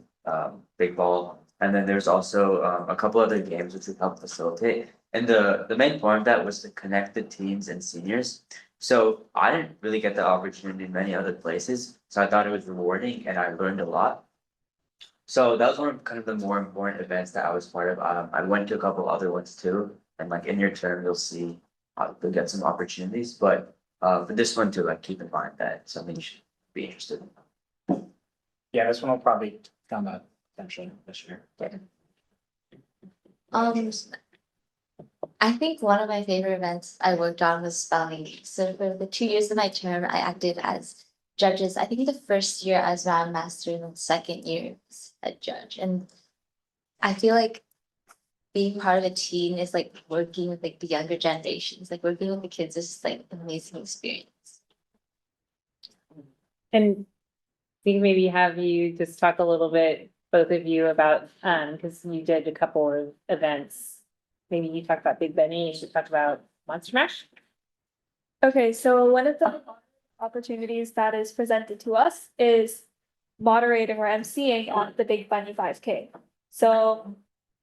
big ball. And then there's also a couple other games which we helped facilitate. And the main point of that was to connect the teens and seniors. So I didn't really get the opportunity in many other places. So I thought it was rewarding, and I learned a lot. So that was one of kind of the more important events that I was part of. I went to a couple other ones too. And like in your term, you'll see you'll get some opportunities. But for this one too, like keep in mind that it's something you should be interested in. Yeah, this one will probably come up eventually this year. I think one of my favorite events I worked on was spelling bee. So for the 2 years of my term, I acted as judges. I think the first year as Round Master and the second year as a judge. And I feel like being part of a team is like working with like the younger generations, like working with the kids is just like an amazing experience. And I think maybe have you just talk a little bit, both of you, about, because you did a couple of events. Maybe you talked about Big Benny, you talked about Monster Mash. Okay, so one of the opportunities that is presented to us is moderating or emceeing on the Big Bunny 5K. So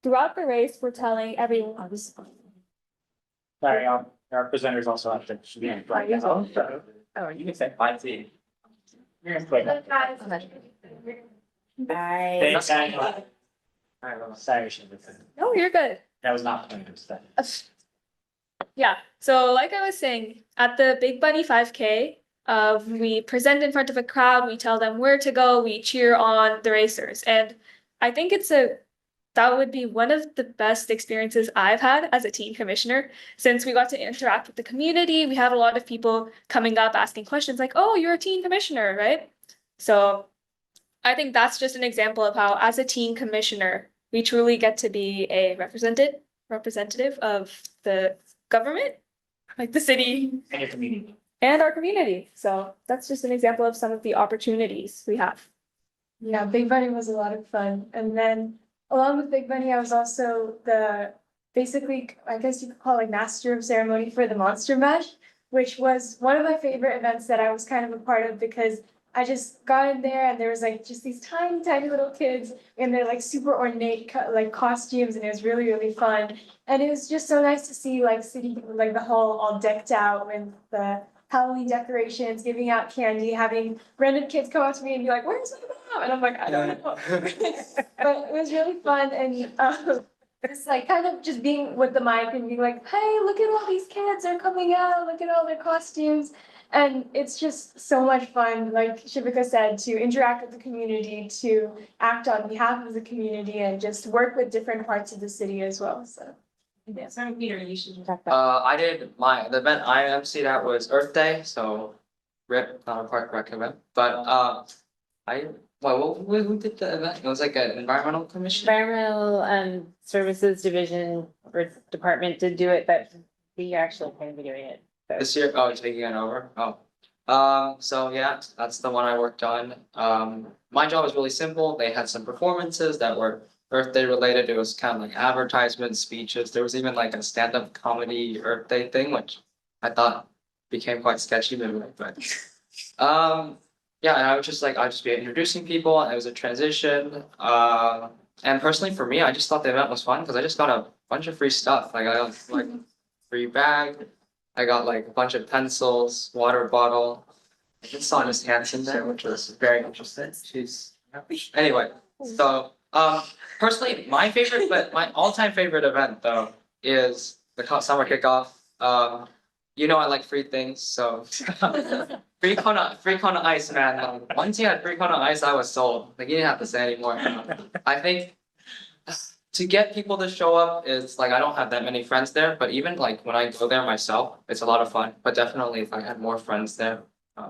throughout the race, we're telling everyone. Sorry, our presenters also have to be right now. So, oh, you can say 5T. You're gonna play that. Thanks, guys. All right, well, sorry, Shiva. No, you're good. That was not planned, but Yeah, so like I was saying, at the Big Bunny 5K, we present in front of a crowd, we tell them where to go, we cheer on the racers. And I think that would be one of the best experiences I've had as a team commissioner, since we got to interact with the community. We had a lot of people coming up asking questions like, oh, you're a team commissioner, right? So I think that's just an example of how, as a team commissioner, we truly get to be a representative of the government, like the city in your community. and our community. So that's just an example of some of the opportunities we have. Yeah, Big Bunny was a lot of fun. And then along with Big Bunny, I was also basically, I guess you could call it like master of ceremony for the Monster Mash, which was one of my favorite events that I was kind of a part of because I just got in there and there was like just these tiny, tiny little kids in their like super ornate like costumes, and it was really, really fun. And it was just so nice to see like like the hall all decked out with the Halloween decorations, giving out candy, having random kids come up to me and be like, "Where's my mom?" And I'm like, "I don't know." But it was really fun, and it's like kind of just being with the mic and being like, "Hey, look at all these kids are coming out, look at all their costumes." And it's just so much fun, like Shivika said, to interact with the community, to act on behalf of the community, and just work with different parts of the city as well, so. Yeah, sorry, Peter, you should talk about. I did the event I emceed at was Earth Day, so RIP, not a park rec event, but who did the event? It was like an environmental commission? Environmental Services Division or Department did do it, but we actually can be doing it. So. This year, oh, it's taking it over, oh. So yeah, that's the one I worked on. My job was really simple. They had some performances that were Earth Day related. It was kind of like advertisements, speeches. There was even like a stand-up comedy Earth Day thing, which I thought became quite sketchy maybe, but yeah, and I'd just be introducing people, and it was a transition. And personally for me, I just thought the event was fun because I just got a bunch of free stuff. Like I got like free bag. I got like a bunch of pencils, water bottle. I just saw Miss Hanson there, which was very interesting. She's anyway. So personally, my all-time favorite event though is the summer kickoff. You know I like free things, so free Kona ice, man. Once you had free Kona ice, I was sold. Like you didn't have to say anymore. I think to get people to show up is like I don't have that many friends there, but even like when I go there myself, it's a lot of fun. But definitely if I had more friends there, yeah,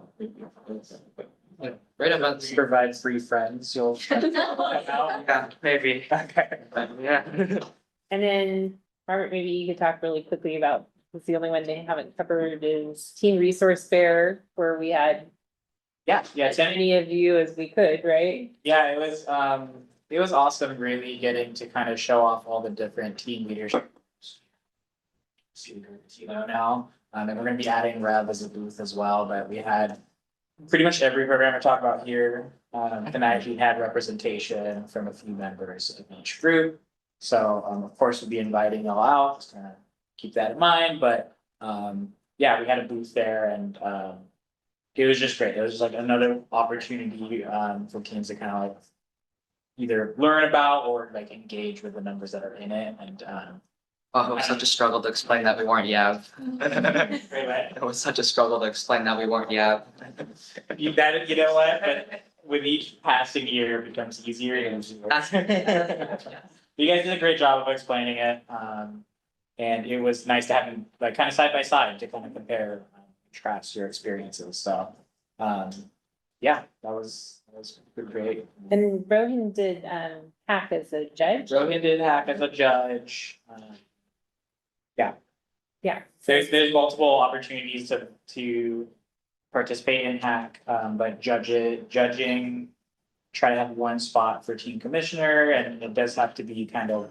great events. Provide free friends, you'll. Yeah, maybe. Okay. Yeah. And then, Robert, maybe you could talk really quickly about, it's the only one they haven't covered is Teen Resource Fair, where we had Yeah, as many of you as we could, right? Yeah, it was awesome really getting to kind of show off all the different team leadership. You know now, and we're gonna be adding Rev as a booth as well, but we had pretty much every program I talk about here. Tonight we had representation from a few members of each group. So of course we'll be inviting y'all out, keep that in mind, but yeah, we had a booth there and it was just great. It was just like another opportunity for teams to kind of like either learn about or like engage with the members that are in it and Oh, it was such a struggle to explain that we weren't Yav. Right. It was such a struggle to explain that we weren't Yav. You know what, but with each passing year it becomes easier and easier. You guys did a great job of explaining it, and it was nice to have them like kind of side by side to kind of compare, contrast your experiences, so. Yeah, that was great. And Rohan did hack as a judge. Rohan did hack as a judge, Yeah. there's multiple opportunities to participate in hack, but judging. Try to have one spot for team commissioner, and it does have to be kind of,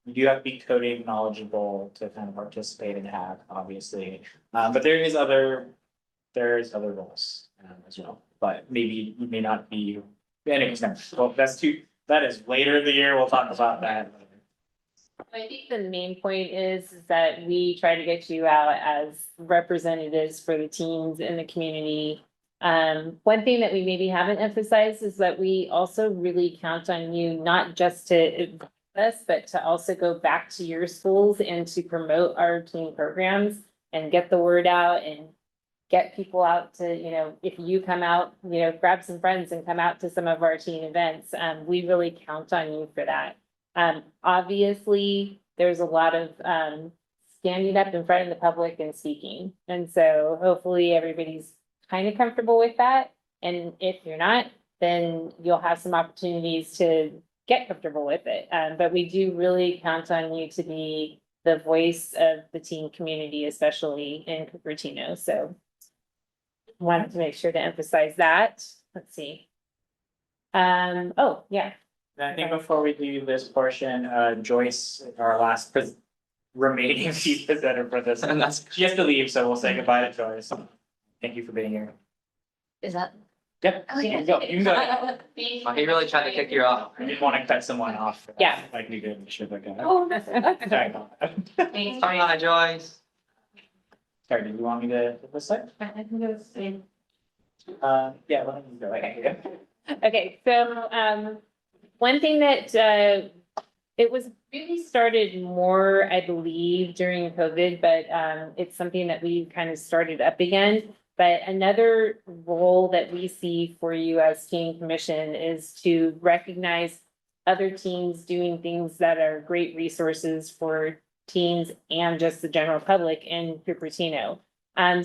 you do have to be coding knowledgeable to kind of participate in hack, obviously. But there's other roles as well, but maybe you may not be, anyways, well, that is later in the year, we'll talk about that. I think the main point is that we try to get you out as representatives for the teams in the community. One thing that we maybe haven't emphasized is that we also really count on you, not just to us, but to also go back to your schools and to promote our team programs and get the word out and get people out to, if you come out, grab some friends and come out to some of our team events. We really count on you for that. Obviously, there's a lot of standing up in front of the public and speaking. And so hopefully everybody's kind of comfortable with that. And if you're not, then you'll have some opportunities to get comfortable with it. But we do really count on you to be the voice of the teen community, especially in Cupertino. So wanted to make sure to emphasize that. Let's see. Oh, yeah. And I think before we do this portion, Joyce, our last remaining chief presenter for this, And that's, she has to leave, so we'll say goodbye to Joyce. Thank you for being here. Is that? Yep, you can go, you can go. oh, he really tried to kick you off. I didn't want to cut someone off. Yeah. Like we did, should have got. Oh, that's. Sorry. Bye, Joyce. Sorry, did you want me to hit this side? Yeah, let me go ahead. Okay, so, one thing that, it was really started more, I believe, during COVID, but, it's something that we kind of started up again. But another role that we see for you as teen commission is to recognize other teams doing things that are great resources for teens and just the general public in Cupertino.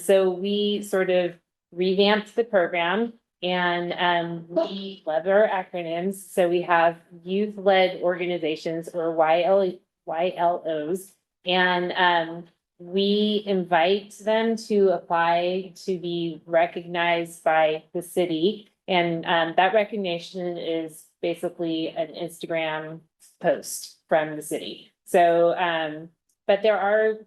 So we sort of revamped the program and we love our acronyms. So we have youth-led organizations or YLOs. And we invite them to apply to be recognized by the city. And that recognition is basically an Instagram post from the city. So, but there are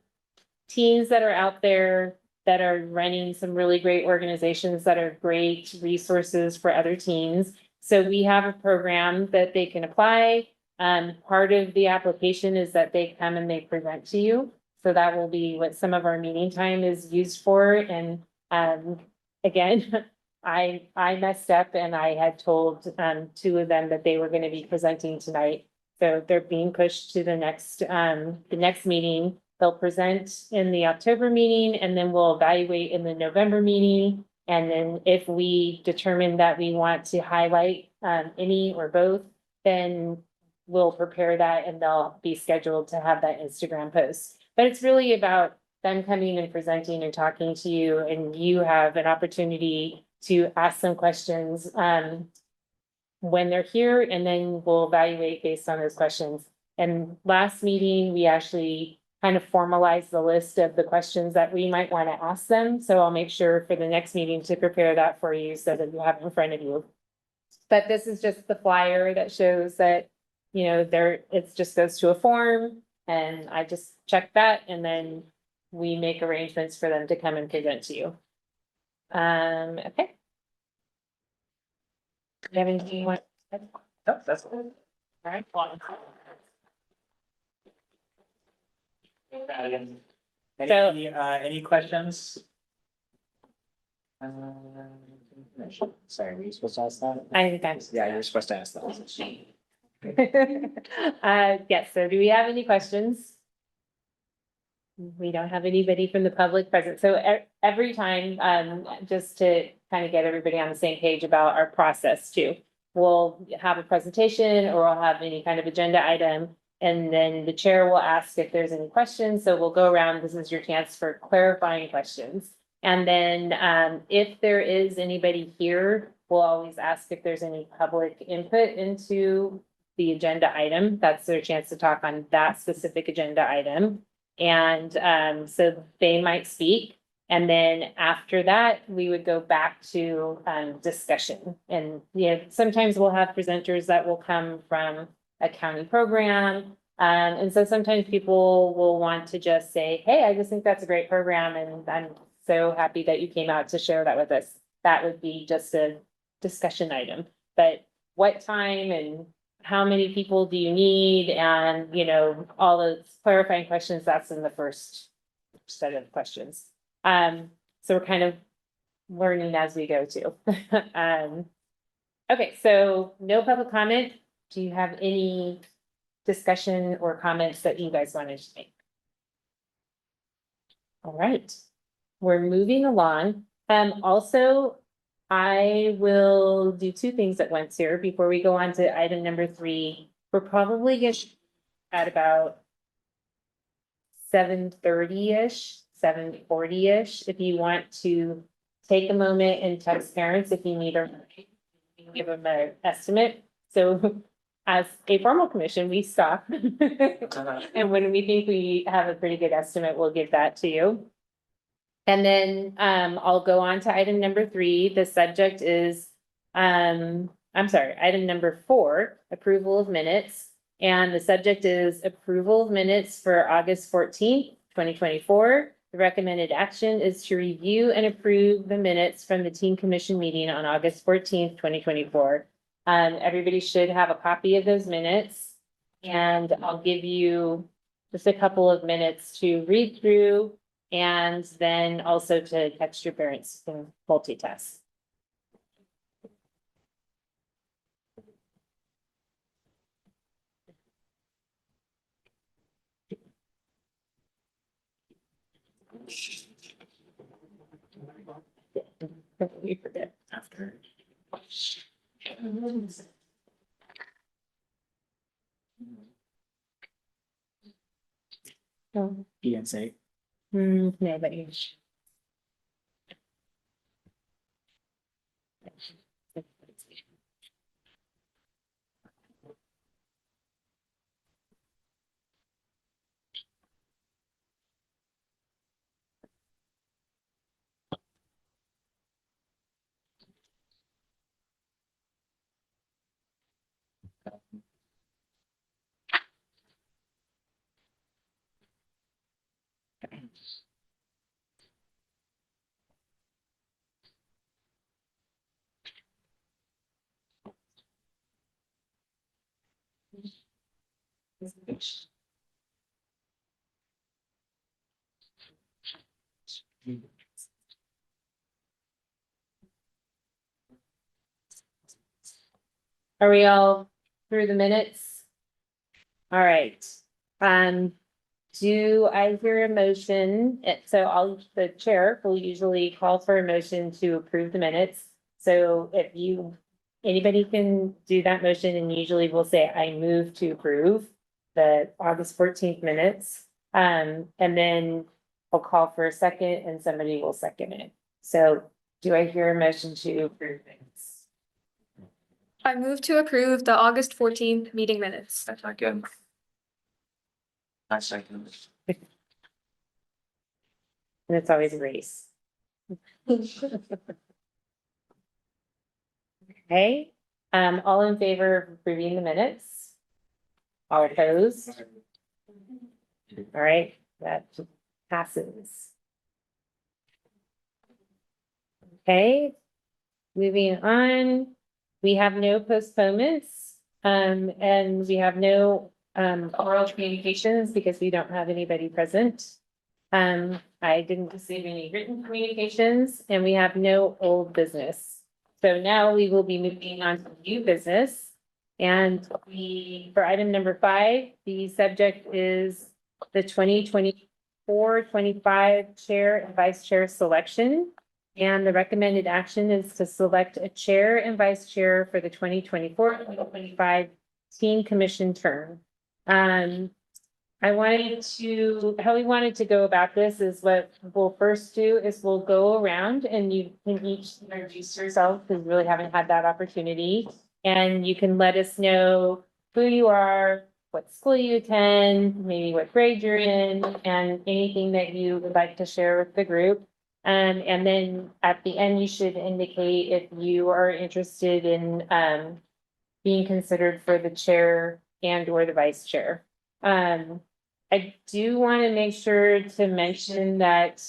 teams that are out there that are running some really great organizations that are great resources for other teens. So we have a program that they can apply. Part of the application is that they come and they present to you. So that will be what some of our meeting time is used for. And again, I messed up and I had told two of them that they were going to be presenting tonight. So they're being pushed to the next meeting. They'll present in the October meeting and then we'll evaluate in the November meeting. And then if we determine that we want to highlight any or both, then we'll prepare that and they'll be scheduled to have that Instagram post. But it's really about them coming and presenting and talking to you, and you have an opportunity to ask some questions when they're here, and then we'll evaluate based on those questions. And last meeting, we actually kind of formalized the list of the questions that we might want to ask them. So I'll make sure for the next meeting to prepare that for you so that you have it in front of you. But this is just the flyer that shows that, you know, it just goes to a form. And I just check that and then we make arrangements for them to come and present to you. Okay. Do you have anything you want? No, that's all. All right. Any questions? Sorry, were you supposed to ask that? I think I'm. Yeah, you were supposed to ask that. Yes, so do we have any questions? We don't have anybody from the public present, so every time, just to kind of get everybody on the same page about our process too. We'll have a presentation or we'll have any kind of agenda item, and then the chair will ask if there's any questions, so we'll go around, this is your chance for clarifying questions. And then, if there is anybody here, we'll always ask if there's any public input into the agenda item. That's their chance to talk on that specific agenda item. And so they might speak. And then after that, we would go back to discussion. And sometimes we'll have presenters that will come from a county program. And so sometimes people will want to just say, hey, I just think that's a great program. And I'm so happy that you came out to share that with us. That would be just a discussion item. But what time and how many people do you need? And, all those clarifying questions, that's in the first set of questions. So we're kind of learning as we go too. Okay, so no public comment. Do you have any discussion or comments that you guys wanted to make? All right, we're moving along. Also, I will do two things at once here before we go on to item number 3. We're probably getting at about 7:30-ish, 7:40-ish. If you want to take a moment and text parents if you need give them an estimate. So as a formal commission, we stop. And when we think we have a pretty good estimate, we'll give that to you. And then I'll go on to item number 3. The subject is I'm sorry, item number 4, approval of minutes. And the subject is approval of minutes for August 14th, 2024. The recommended action is to review and approve the minutes from the teen commission meeting on August 14th, 2024. Everybody should have a copy of those minutes. And I'll give you just a couple of minutes to read through and then also to text your parents and multitask. You forget after. Oh, PNC. no, but you. Are we all through the minutes? All right, do I hear a motion? The chair will usually call for a motion to approve the minutes. So if anybody can do that motion, and usually we'll say, I move to approve the August 14th minutes. And then I'll call for a second and somebody will second it. So do I hear a motion to approve things? I move to approve the August 14th meeting minutes. That's not good. I second. And it's always a race. Okay, all in favor of approving the minutes? All opposed? All right, that passes. Okay, moving on, we have no postponements, and we have no oral communications because we don't have anybody present. I didn't receive any written communications and we have no old business. So now we will be moving on to new business. And for item number 5, the subject is the 2024-25 chair and vice chair selection. And the recommended action is to select a chair and vice chair for the 2024-2025 teen commission term. How we wanted to go about this is what we'll first do is we'll go around and you can each introduce yourself because we really haven't had that opportunity. And you can let us know who you are, what school you attend, maybe what grade you're in, and anything that you would like to share with the group. And then at the end, you should indicate if you are interested in being considered for the chair and or the vice chair. I do want to make sure to mention that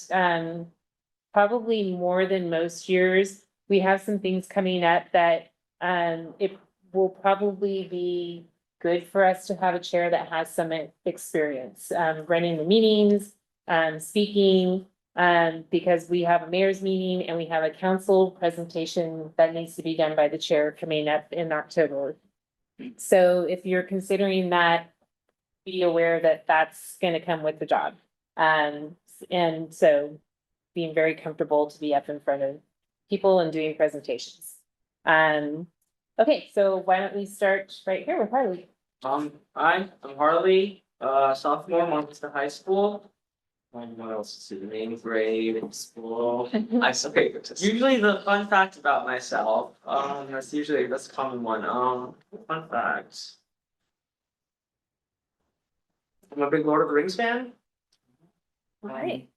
probably more than most years, we have some things coming up that it will probably be good for us to have a chair that has some experience running the meetings, speaking, because we have a mayor's meeting and we have a council presentation that needs to be done by the chair coming up in October. So if you're considering that, be aware that that's going to come with the job. And so being very comfortable to be up in front of people and doing presentations. Okay, so why don't we start right here with Harley? Hi, I'm Harley, sophomore, Monster High School. What else is in 8th grade in school? Usually the fun fact about myself, that's a common one. Fun fact. I'm a big Lord of the Rings fan. Right.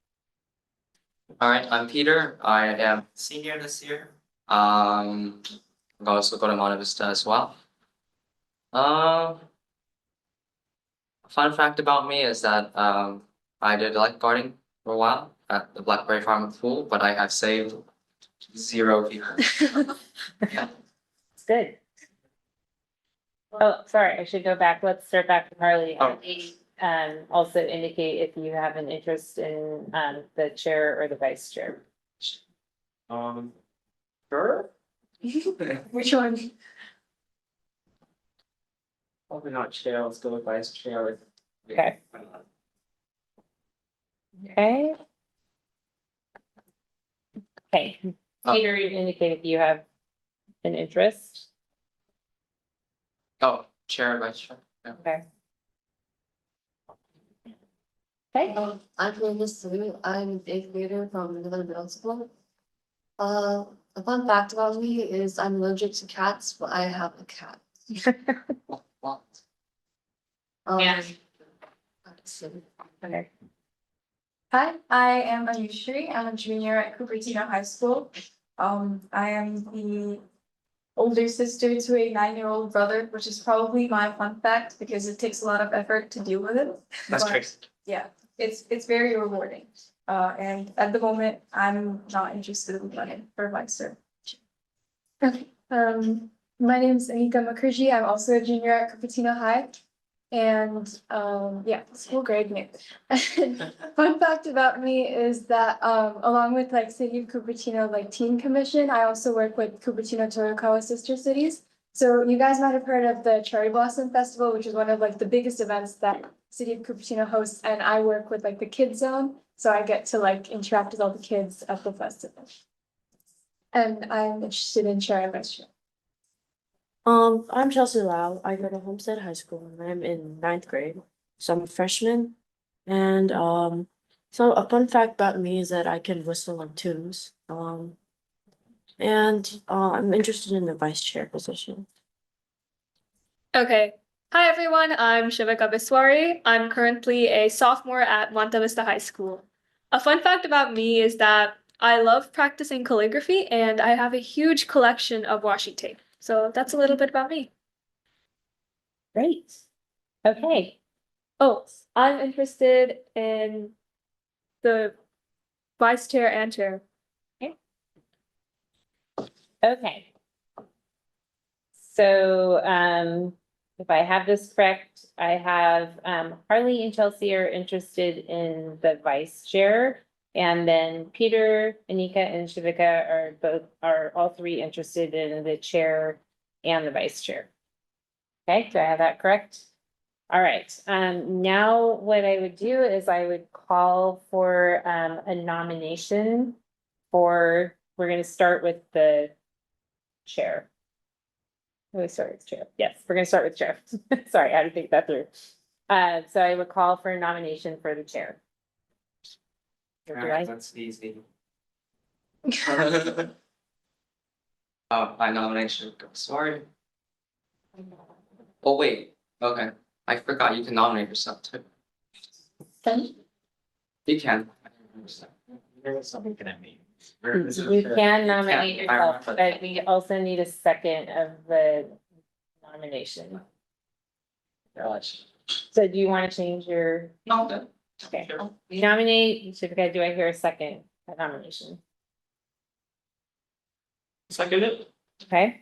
All right, I'm Peter. I am senior this year. I also go to Monte Vista as well. Uh, Fun fact about me is that I did lifeguarding for a while at the Blackberry Farm Pool, but I have saved 0 people. Yeah. It's good. Oh, sorry, I should go back. Let's start back with Harley. Oh. Also indicate if you have an interest in, the chair or the vice chair. Sure. Which one? Probably not chair, let's go with vice chair. Okay. Okay. Okay, Peter, you indicate if you have an interest. Oh, chair and vice chair. Yeah. Okay. Okay, I'm Candice Sue. I'm an eighth grader from Middle Middle School. A fun fact about me is I'm allergic to cats, but I have a cat. Well, Yeah. Let's see. okay, Hi, I am Anushri. I'm a junior at Cupertino High School. I am the older sister to a 9-year-old brother, which is probably my fun fact because it takes a lot of effort to deal with it. that's But, crazy. Yeah, it's very rewarding. And at the moment, I'm not interested in running for vice chair. Okay, my name is Anika Mukherjee. I'm also a junior at Cupertino High. And, yeah, school grade me. Fun fact about me is that, along with like City of Cupertino, like Teen Commission, I also work with Cupertino Toyokawa Sister Cities. So you guys might have heard of the Cherry Blossom Festival, which is one of like the biggest events that City of Cupertino hosts, and I work with like the Kids Zone, so I get to like interact with all the kids at the festival. And I'm interested in sharing my show. I'm Chelsea Lau. I go to Homestead High School and I'm in 9th grade. So I'm a freshman. And so a fun fact about me is that I can whistle on tunes. And I'm interested in the vice chair position. Okay. Hi, everyone. I'm Shivika Biswari. I'm currently a sophomore at Monte Vista High School. A fun fact about me is that I love practicing calligraphy and I have a huge collection of washi tape. So that's a little bit about me. great. Okay, Oh, I'm interested in the vice chair and chair. okay. So, if I have this correct, I have, Harley and Chelsea are interested in the vice chair. And then Peter, Anika, and Shivika are all three interested in the chair and the vice chair. Okay, do I have that correct? All right, now what I would do is I would call for, a nomination for, we're gonna start with the chair. We start with chair. Yes, we're gonna start with chair. Sorry, I had to think that through. So I would call for a nomination for the chair. Or do I? Alright, that's easy. I nominate Shivika. Sorry. Oh, wait, okay. I forgot you can nominate yourself too. You can. There was something at me. You can nominate I yourself, remember. but we also need a second of the nomination. Gosh. So do you want to change your, No, okay, you nominate, Shivika, do I hear a second nomination? Second it. Okay.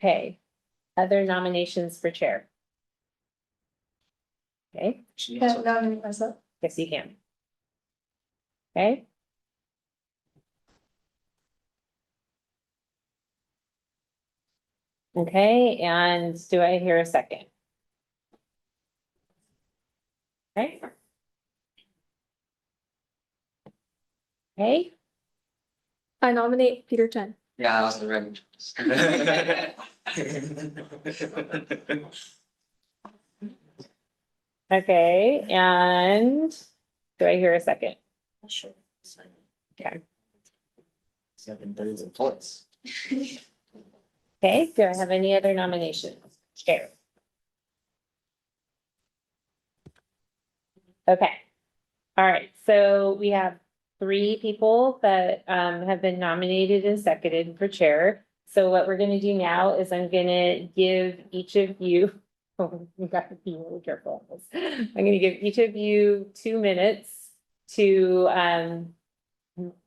Okay, other nominations for chair? Okay, Can I nominate myself? yes, you can. Okay. Okay, and do I hear a second? Okay. Okay, I nominate Peter Chen. Yeah, I was ready. okay, and do I hear a second? Sure. Okay, 7 votes. okay, do I have any other nominations? Chair. Okay, all right, so we have three people that have been nominated and seconded for chair. So what we're gonna do now is I'm gonna give each of you, oh, you got to be really careful on this. I'm gonna give each of you 2 minutes to,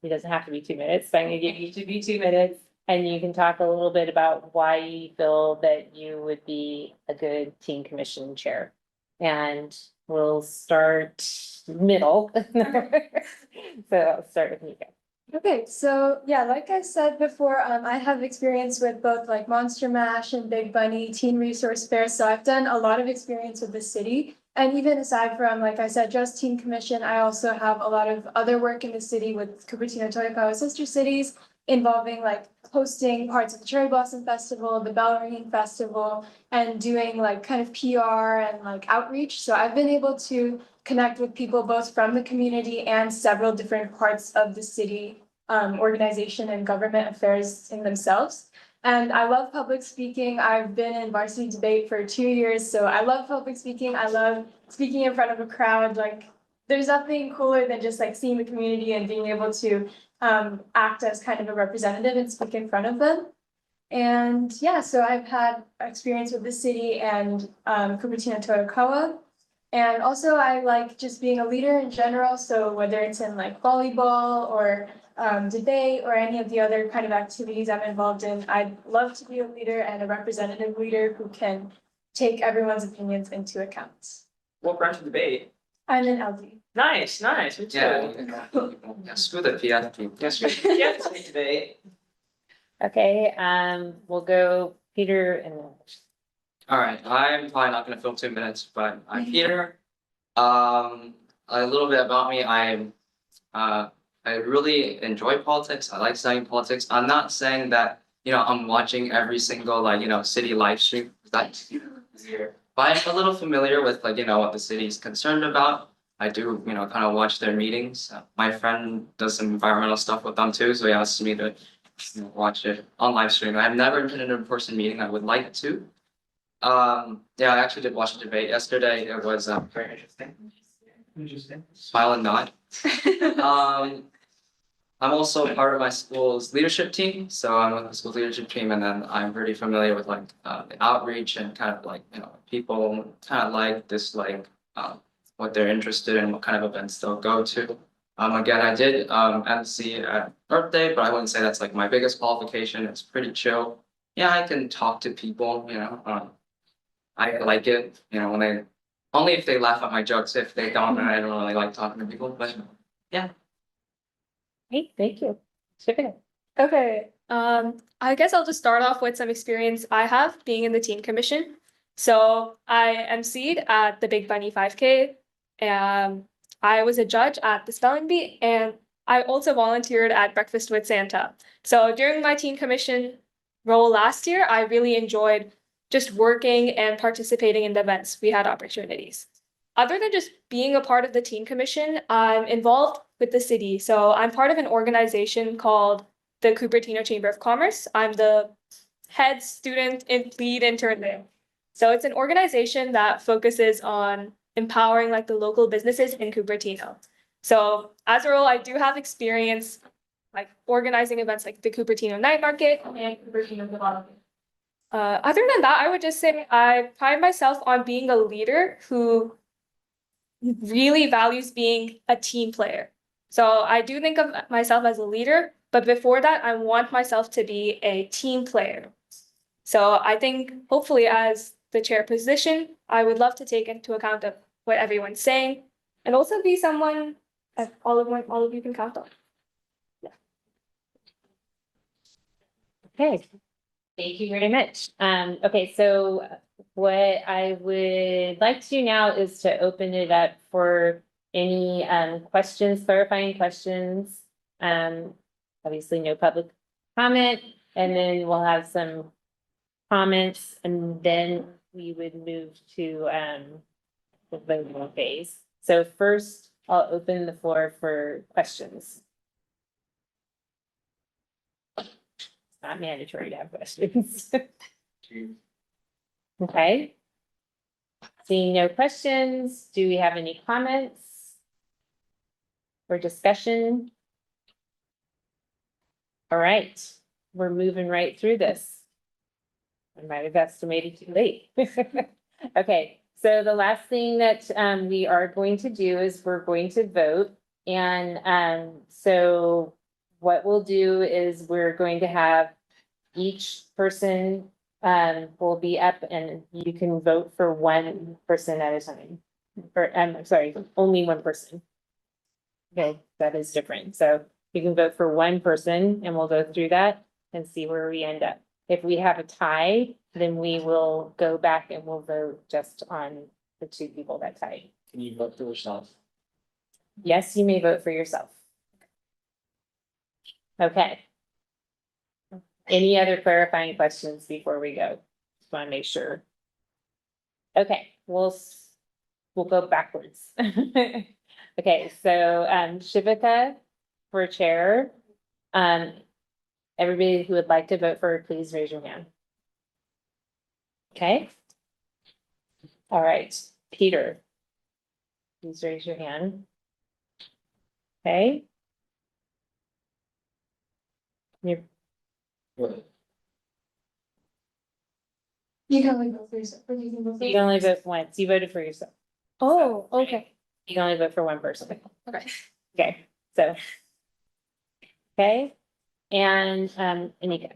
it doesn't have to be 2 minutes, but I'm gonna give each of you 2 minutes. And you can talk a little bit about why you feel that you would be a good teen commission chair. And we'll start middle. So I'll start with Mika. Okay, so yeah, like I said before, I have experience with both like Monster Mash and Big Bunny Teen Resource Fair, so I've done a lot of experience with the city. And even aside from, like I said, just Teen Commission, I also have a lot of other work in the city with Cupertino Toyokawa Sister Cities, involving like hosting parts of the Cherry Blossom Festival, the Bell Ringing Festival, and doing like kind of PR and like outreach. So I've been able to connect with people both from the community and several different parts of the city organization and government affairs in themselves. And I love public speaking. I've been in varsity debate for 2 years, so I love public speaking. I love speaking in front of a crowd. Like, there's nothing cooler than just like seeing the community and being able to act as kind of a representative and speak in front of them. And yeah, so I've had experience with the city and Cupertino Toyokawa. And also I like just being a leader in general. So whether it's in like volleyball or debate or any of the other kind of activities I'm involved in, I'd love to be a leader and a representative leader who can take everyone's opinions into account. What branch of debate? I'm in LD. Nice, nice, me too. Yeah, screw the PFP. Yes, yes, debate. Okay, we'll go Peter and then. All right, I'm probably not gonna fill 2 minutes, but I'm Peter. A little bit about me, I really enjoy politics. I like studying politics. I'm not saying that, I'm watching every single city live stream. That's easier. But I'm a little familiar with what the city is concerned about. I do, kind of watch their meetings. My friend does some environmental stuff with them too, so he asked me to watch it on live stream. I've never been in an in-person meeting. I would like to. Yeah, I actually did watch a debate yesterday. It was very interesting. Interesting. Smile and nod. I'm also part of my school's leadership team, so I'm with the school leadership team, and then I'm pretty familiar with the outreach and kind of people kind of like dislike what they're interested in, what kind of events they'll go to. Again, I did MC at Earth Day, but I wouldn't say that's like my biggest qualification. It's pretty chill. Yeah, I can talk to people, I like it, when they only if they laugh at my jokes. If they don't, I don't really like talking to people, but yeah. Hey, thank you. Shipping. Okay, I guess I'll just start off with some experience I have being in the teen commission. So I emceed at the Big Bunny 5K, and I was a judge at the spelling bee, and I also volunteered at Breakfast with Santa. So during my teen commission role last year, I really enjoyed just working and participating in the events we had opportunities. Other than just being a part of the teen commission, I'm involved with the city. So I'm part of an organization called the Cupertino Chamber of Commerce. I'm the head student and lead intern there. So it's an organization that focuses on empowering the local businesses in Cupertino. So as a role, I do have experience organizing events like the Cupertino Night Market and Cupertino Development. Other than that, I would just say I pride myself on being a leader who really values being a team player. So I do think of myself as a leader, but before that, I want myself to be a team player. So I think hopefully as the chair position, I would love to take into account of what everyone's saying and also be someone that all of you can count on. Okay, thank you very much. Okay, so what I would like to do now is to open it up for any questions, clarifying questions. Obviously no public comment, and then we'll have some comments, and then we would move to the voting phase. So first, I'll open the floor for questions. Not mandatory to have questions. Okay. Seeing no questions, do we have any comments or discussion? All right, we're moving right through this. I might have estimated too late. Okay, so the last thing that we are going to do is we're going to vote. And so what we'll do is we're going to have each person will be up and you can vote for one person at a time. Or I'm sorry, only one person. Okay, that is different. So you can vote for one person and we'll go through that and see where we end up. If we have a tie, then we will go back and we'll vote just on the two people that tied. Can you vote for yourself? Yes, you may vote for yourself. Okay. Any other clarifying questions before we go? Just want to make sure. Okay, we'll go backwards. Okay, so Shivika for chair. Everybody who would like to vote for her, please raise your hand. Okay. All right, Peter. Please raise your hand. Okay. You're- You can only vote for yourself, or you can vote for. You can only vote once. You voted for yourself. Oh, okay. You can only vote for one person. Okay. Okay, so. Okay, and Anika.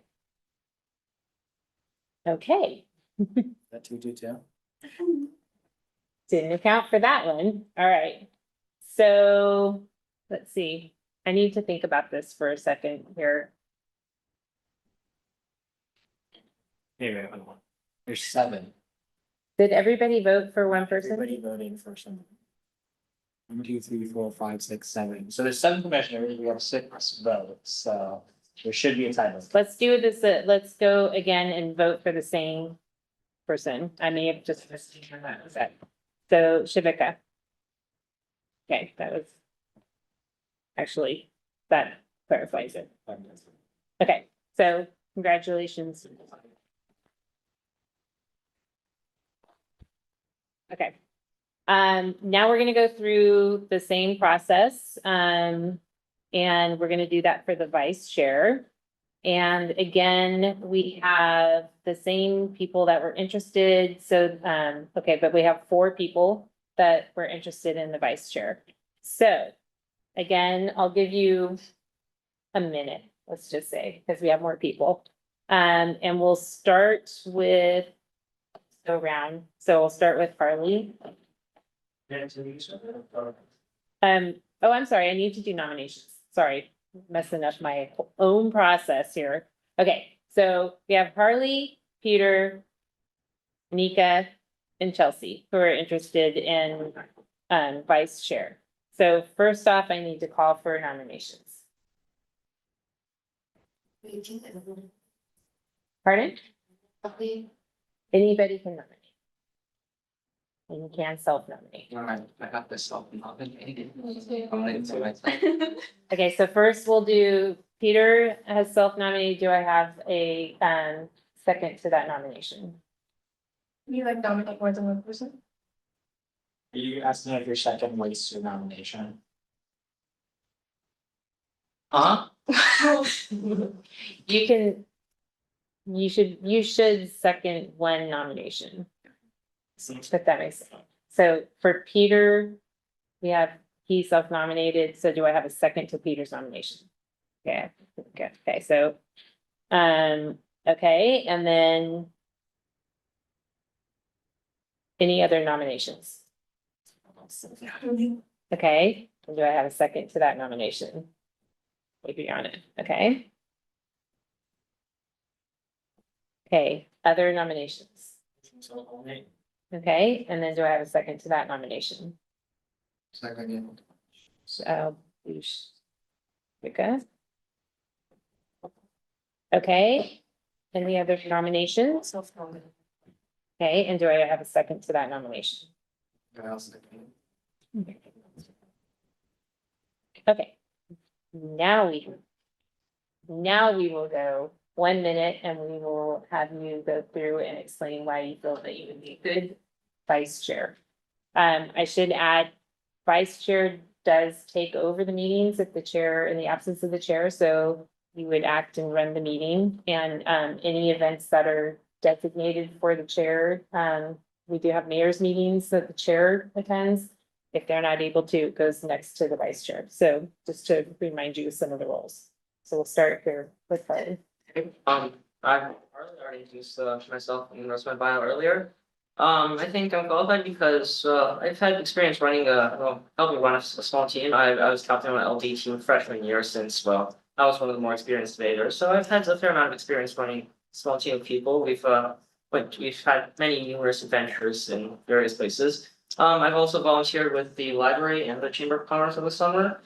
Okay, That 222. didn't account for that one. All right. So, let's see. I need to think about this for a second here. Here, there's 7. Did everybody vote for one person? Everybody voting for someone. 1, 2, 3, 4, 5, 6, 7. So there's 7 commissioners. We have 6 votes. So there should be a tiebreaker. Let's do this, let's go again and vote for the same person. I may have just missed that. So Shivika. Okay, that was. Actually, that clarifies it. Okay, so congratulations. Okay. Now we're gonna go through the same process, and we're gonna do that for the vice chair. And again, we have the same people that were interested, so, okay, but we have 4 people that were interested in the vice chair. So, again, I'll give you a minute, let's just say, because we have more people. And we'll start with, go round, so we'll start with Harley. Oh, I'm sorry, I need to do nominations. Sorry, messing up my own process here. Okay, so we have Harley, Peter, Nika, and Chelsea who are interested in vice chair. So first off, I need to call for nominations. Pardon? Anybody can nominate. And you can self-nominate. Alright, I got this self-nominated. I'm gonna do myself. Okay, so first we'll do, Peter has self-nominated. Do I have a second to that nomination? You like nominate more than one person? Are you asking if your second waits your nomination? Huh? You can, you should second one nomination. If that makes sense. So for Peter, we have, he self-nominated, so do I have a second to Peter's nomination? Yeah, okay, so, okay, and then any other nominations? Okay, and do I have a second to that nomination? Maybe on it, okay? Okay, other nominations, okay, and then do I have a second to that nomination? Second. So, okay, any other nominations? Okay, and do I have a second to that nomination? Okay. Now we will go 1 minute and we will have you go through and explain why you feel that you would be a good vice chair. I should add, vice chair does take over the meetings if the chair, in the absence of the chair, so you would act and run the meeting, and any events that are designated for the chair. We do have mayor's meetings that the chair attends. If they're not able to, it goes next to the vice chair. So just to remind you of some of the roles. So we'll start here with Harley. I've already introduced myself in the rest of my bio earlier. I think I'm qualified because I've had experience running helping run a small team. I was captain of an LD team freshman year since, well, I was one of the more experienced debaters. So I've had a fair amount of experience running a small team of people. We've had many numerous adventures in various places. I've also volunteered with the library and the Chamber of Commerce over the summer.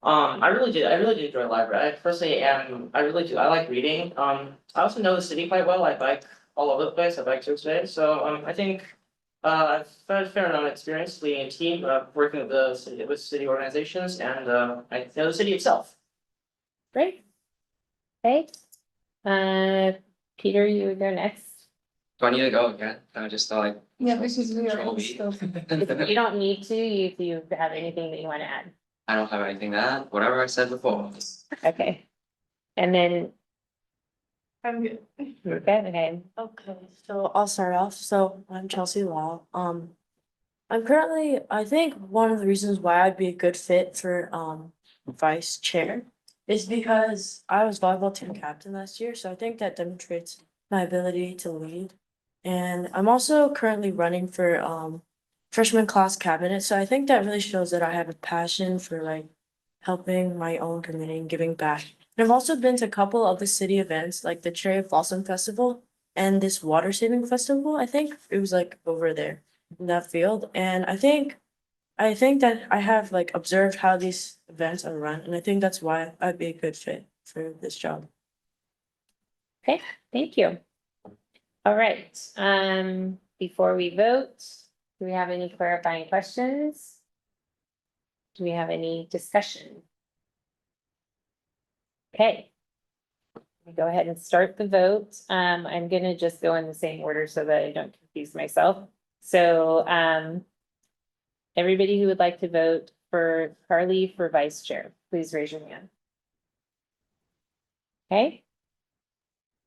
I really did enjoy the library. I like reading. I also know the city quite well. I bike all over the place. I bike to today. So, I think, I've had a fair amount of experience leading a team, working with with city organizations, and, I know the city itself. Great. Okay. Peter, you would go next. Do I need to go again? I just thought like. Yeah, which is weird. Control V. You don't need to, if you have anything that you want to add. I don't have anything to add, whatever I said before. Okay. And then, I'm good. okay, Okay, so I'll start off. So I'm Chelsea Lau. I'm currently, I think one of the reasons why I'd be a good fit for vice chair is because I was volleyball team captain last year, so I think that demonstrates my ability to lead. And I'm also currently running for freshman class cabinet, so I think that really shows that I have a passion for like helping my own community and giving back. And I've also been to a couple of the city events, like the Cherry Blossom Festival and this water saving festival. I think it was like over there in that field. And I think that I have like observed how these events are run, and I think that's why I'd be a good fit for this job. thank you. All right, before we vote, do we have any clarifying questions? Do we have any discussion? Okay. We go ahead and start the vote. I'm gonna just go in the same order so that I don't confuse myself. So, everybody who would like to vote for Carly for vice chair, please raise your hand. Okay.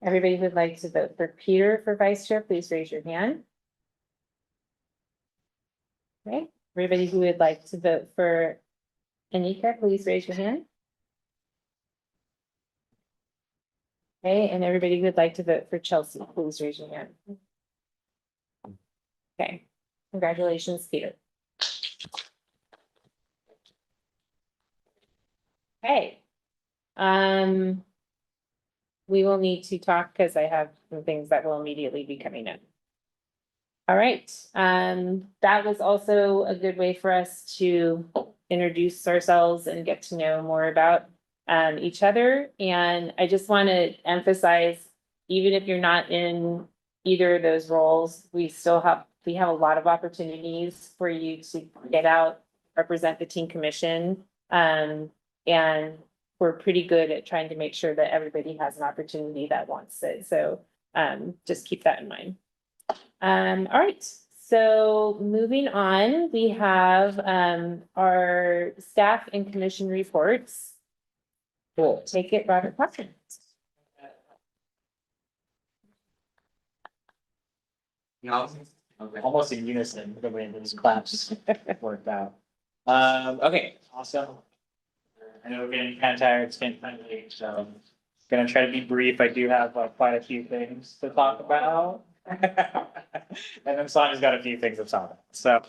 Everybody who would like to vote for Peter for vice chair, please raise your hand. Okay, everybody who would like to vote for Anika, please raise your hand. Okay, and everybody who would like to vote for Chelsea, please raise your hand. Okay, congratulations, Peter. Okay. We will need to talk because I have some things that will immediately be coming up. All right, that was also a good way for us to introduce ourselves and get to know more about each other. And I just want to emphasize, even if you're not in either of those roles, we have a lot of opportunities for you to get out, represent the teen commission. And we're pretty good at trying to make sure that everybody has an opportunity that wants it. So just keep that in mind. All right, so moving on, we have our staff and commission reports. We'll take it, Robert Proctor. No, okay, almost in unison, the way these claps worked out. Okay, awesome. I know we're getting kind of tired, it's getting kind of late, so gonna try to be brief. I do have quite a few things to talk about. And then Sonia's got a few things to talk about. So,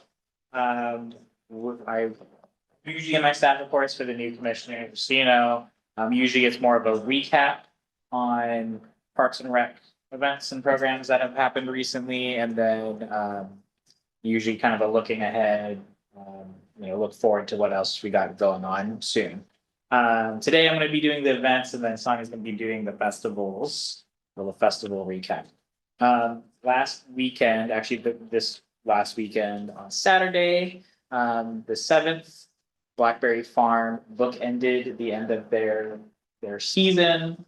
I usually in my staff reports for the new commissioner, so you know, usually it's more of a recap on Parks and Rec events and programs that have happened recently, and then usually kind of a looking ahead, look forward to what else we got going on soon. Today I'm gonna be doing the events, and then Sonia's gonna be doing the festivals, the festival recap. Last weekend, actually this last weekend on Saturday, the 7th, Blackberry Farm bookended the end of their season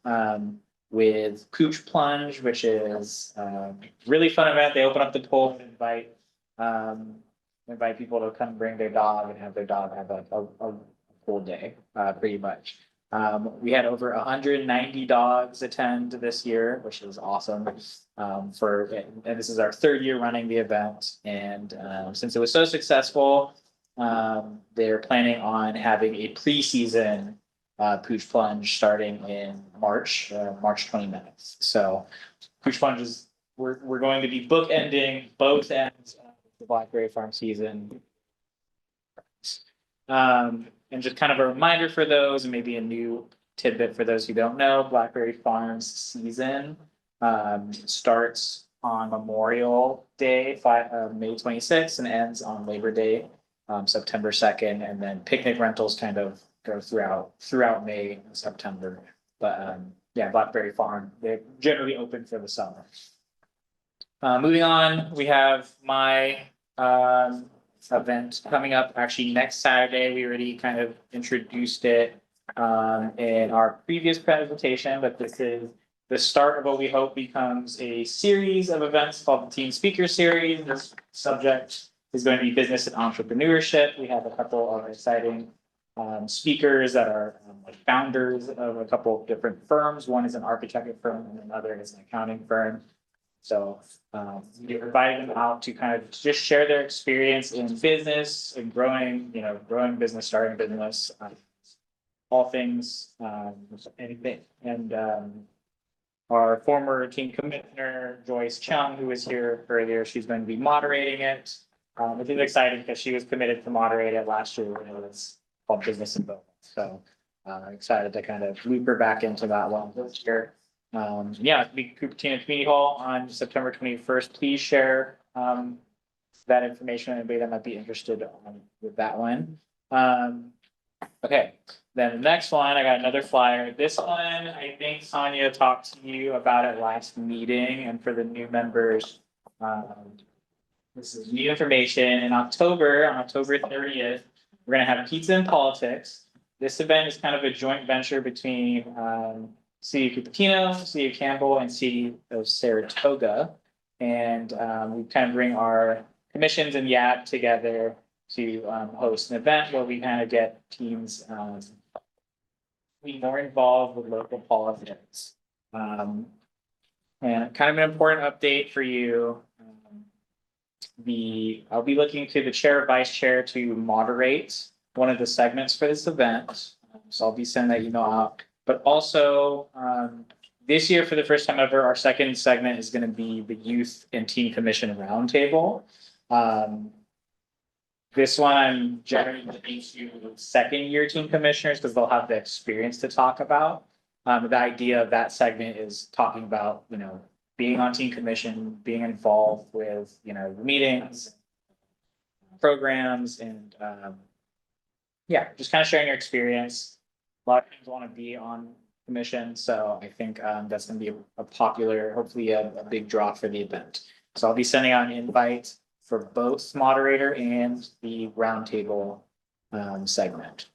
with Cooch Plunge, which is really fun event. They open up the pool and invite people to come bring their dog and have their dog have a full day, pretty much. We had over 190 dogs attend this year, which is awesome. And this is our third year running the event. And since it was so successful, they're planning on having a preseason Pooch Plunge starting in March 29th. So Pooch Plunge is, we're going to be bookending both ends of the Blackberry Farm season. And just kind of a reminder for those, and maybe a new tidbit for those who don't know, Blackberry Farms season starts on Memorial Day, May 26th, and ends on Labor Day, September 2nd, and then picnic rentals kind of go throughout May and September. But yeah, Blackberry Farm, they're generally open for the summer. Moving on, we have my event coming up actually next Saturday. We already kind of introduced it in our previous presentation, but this is the start of what we hope becomes a series of events called the Teen Speaker Series. This subject is going to be business and entrepreneurship. We have a couple of exciting speakers that are like founders of a couple of different firms. One is an architecture firm and another is an accounting firm. So we invited them out to kind of just share their experience in business and growing business, starting business, all things, anything. And our former team commissioner, Joyce Chung, who was here earlier, she's going to be moderating it. Which is exciting because she was committed to moderate it last year when it was called Business and Both. So excited to kind of loop her back into that one this year. Yeah, it'll be Cupertino Community Hall on September 21st. Please share that information with anybody that might be interested with that one. Okay, then the next one, I got another flyer. This one, I think Sonia talked to you about it last meeting, and for the new members, this is new information. In October, on October 30th, we're gonna have Pizza and Politics. This event is kind of a joint venture between City of Cupertino, City of Campbell, and City of Saratoga. And we kind of bring our commissions and YAB together to host an event where we kind of get teams be more involved with local politics. And kind of an important update for you. I'll be looking to the chair or vice chair to moderate one of the segments for this event. So I'll be sending that email out. But also, this year, for the first time ever, our second segment is going to be the Youth and Teen Commission Roundtable. This one, I'm generally looking to second-year teen commissioners because they'll have the experience to talk about. The idea of that segment is talking about, being on teen commission, being involved with, meetings, programs, and yeah, just kind of sharing your experience. A lot of people want to be on commission, so I think that's going to be a popular, hopefully a big draw for the event. So I'll be sending out an invite for both moderator and the roundtable segment.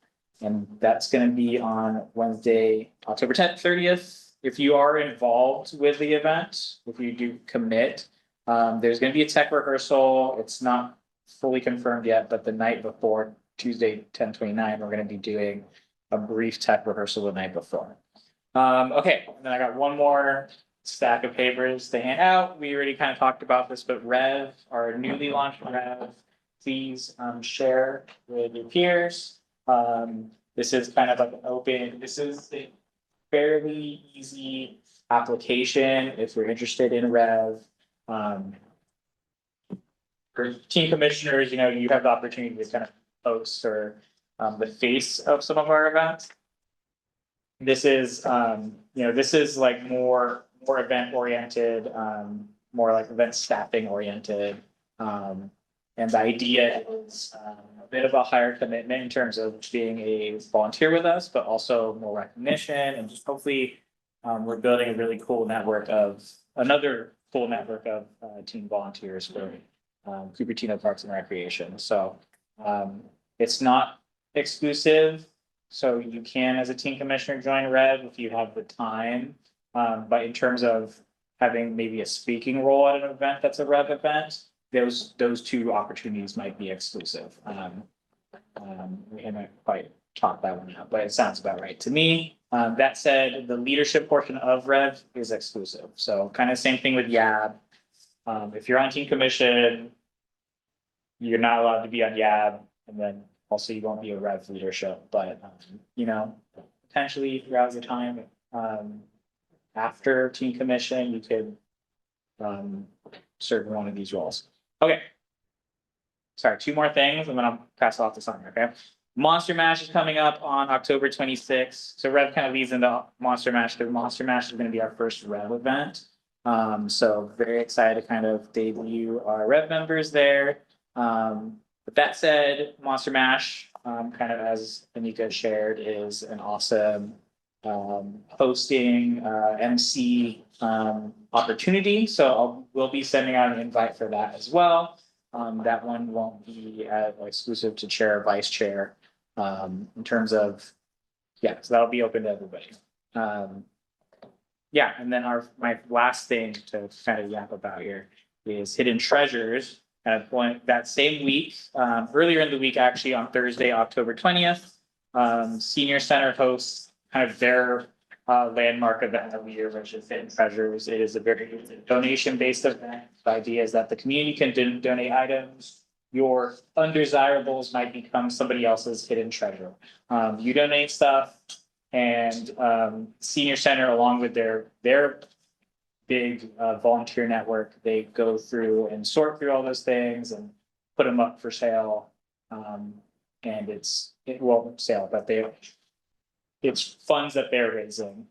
And that's going to be on Wednesday, October 10th, 30th. If you are involved with the event, if you do commit, there's going to be a tech rehearsal. It's not fully confirmed yet, but the night before, Tuesday, 10/29, we're going to be doing a brief tech rehearsal the night before. Okay, and then I got one more stack of papers to hand out. We already kind of talked about this, but Rev, our newly launched Rev, please share with your peers. This is kind of like an open, this is a fairly easy application if you're interested in Rev. For team commissioners, you have the opportunity to kind of post or the face of some of our events. This is, this is like more event oriented, more like event staffing oriented. And the idea is a bit of a higher commitment in terms of being a volunteer with us, but also more recognition and just hopefully we're building a really cool network of team volunteers for Cupertino Parks and Recreation. So it's not exclusive. So you can, as a team commissioner, join Rev if you have the time. But in terms of having maybe a speaking role at an event that's a Rev event, those two opportunities might be exclusive. We haven't quite talk that one out, but it sounds about right to me. That said, the leadership portion of Rev is exclusive, so kind of same thing with YAB. If you're on team commission, you're not allowed to be on YAB, and then also you won't be a Rev leadership, but, you know, potentially throughout your time, after team commission, you could, serve in one of these roles. Okay. Sorry, two more things, and then I'll pass off to Sonia, okay? Monster Mash is coming up on October 26th. So Rev kind of leads into Monster Mash. The Monster Mash is going to be our first Rev event. So very excited to kind of debut our Rev members there. With that said, Monster Mash, kind of as Anika shared, is an awesome hosting MC opportunity. So we'll be sending out an invite for that as well. That one won't be exclusive to chair or vice chair. In terms of, yeah, so that'll be open to everybody. Yeah, and then my last thing to kind of yap about here is Hidden Treasures. At that same week, earlier in the week, actually on Thursday, October 20th, Senior Center hosts kind of their landmark event of the year, which is Hidden Treasures. It is a very donation-based event. The idea is that the community can donate items. Your undesirables might become somebody else's hidden treasure. You donate stuff, and Senior Center, along with their big volunteer network, they go through and sort through all those things and put them up for sale. And it won't sale, but it's funds that they're raising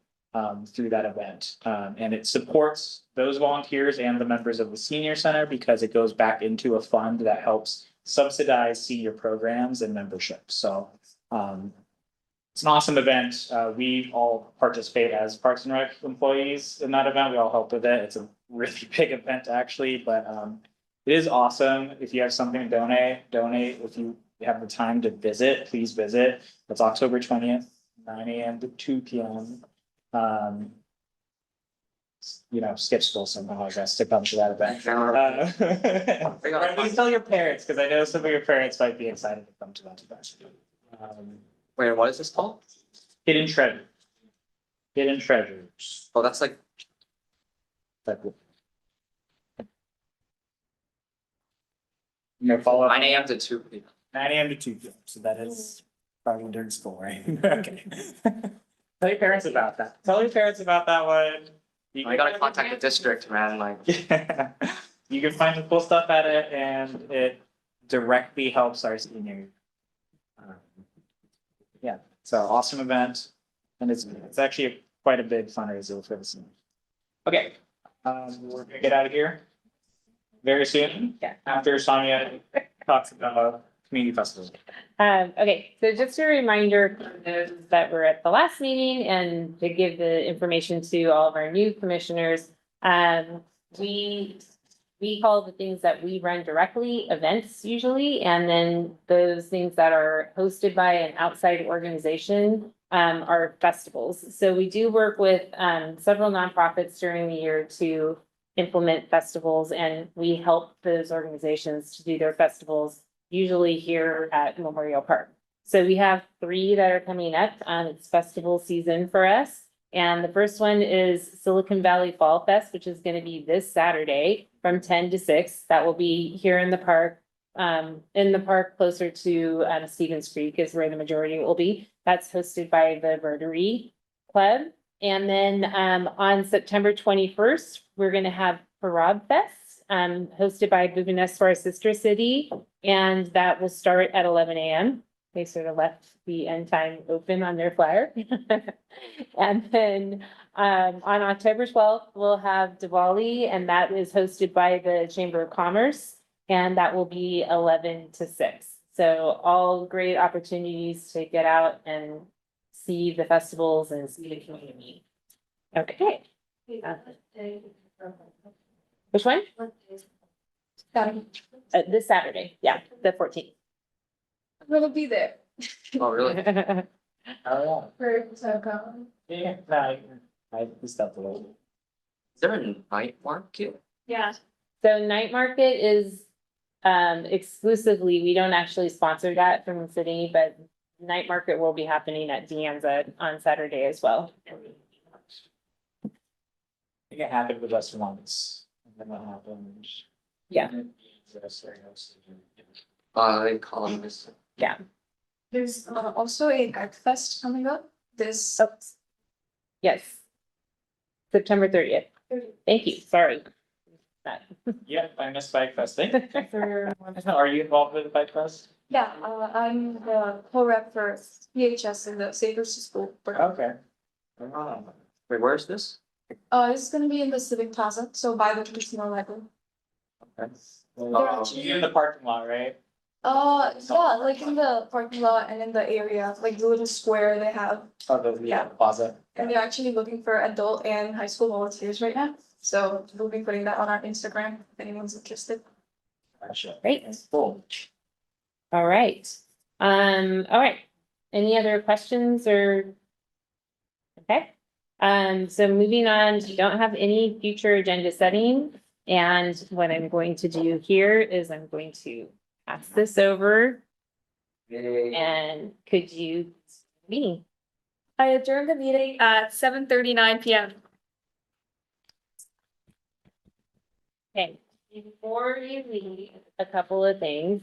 through that event. And it supports those volunteers and the members of the Senior Center because it goes back into a fund that helps subsidize senior programs and memberships. So it's an awesome event. We all participate as Parks and Rec employees in that event. We all help with it. It's a really big event actually, but it is awesome. If you have something to donate. If you have the time to visit, please visit. It's October 20th. 9 a.m. to 2 p.m. You know, skip school somehow, I guess, to come to that event. Or at least tell your parents, because I know some of your parents might be excited to come to that event. Wait, what is this called? Hidden Treasure. Hidden Treasures. Oh, that's like, Follow up. 9 a.m. to 2 p.m. 9 a.m. to 2 p.m. So that is probably during school, right? Okay. Tell your parents about that. Tell your parents about that one. I gotta contact the district, man, like. Yeah. You can find the cool stuff at it, and it directly helps our senior. Yeah, so awesome event, and it's actually quite a big fundraiser for the senior. Okay, we're gonna get out of here very soon. Yeah. After Sonia talks about community festivals. Okay, so just a reminder for those that were at the last meeting and to give the information to all of our new commissioners. We call the things that we run directly events usually, and then those things that are hosted by an outside organization are festivals. So we do work with several nonprofits during the year to implement festivals, and we help those organizations to do their festivals, usually here at Memorial Park. So we have 3 that are coming up. It's festival season for us. And the first one is Silicon Valley Fall Fest, which is going to be this Saturday from 10 to 6. That will be here in the park closer to Stevens Creek is where the majority will be. That's hosted by the Rotary Club. And then on September 21st, we're going to have Parade Fest hosted by Buviness for our sister city. And that will start at 11 a.m. They sort of left the end time open on their flyer. And then on October 12th, we'll have Diwali, and that is hosted by the Chamber of Commerce, and that will be 11 to 6. So all great opportunities to get out and see the festivals and see the community. Okay. Which one? This Saturday, yeah, the 14th. I'm gonna be there Oh, really? Oh, for SoCon. yeah. No, I stepped away. Is there a night market? Yeah. So night market is exclusively, we don't actually sponsor that from the city, but night market will be happening at Deanza on Saturday as well. I think it happened with us once, and then what happened? Yeah. They call them this. There's also a Art Fest coming up this. Oh. Yes. September 30th. Thank you, sorry. That- Yeah, I missed Bike Fest. Thank you for, are you involved with the Bike Fest? Yeah, I'm the co-rep for PHS in the Safer School. Okay. Wait, where's this? It's gonna be in the Civic Plaza, so by the Cupertino library. You in the parking lot, right? Yeah, like in the parking lot and in the area, like the little square they have. Oh, the, yeah, plaza. And they're actually looking for adult and high school volunteers right now. So we'll be putting that on our Instagram if anyone's interested. Gotcha. Great. Cool. All right. All right. Any other questions or? Okay. So moving on, we don't have any future agenda setting. And what I'm going to do here is I'm going to pass this over and could you meeting? I adjourned the meeting at 7:39 PM. Okay, before you leave, a couple of things.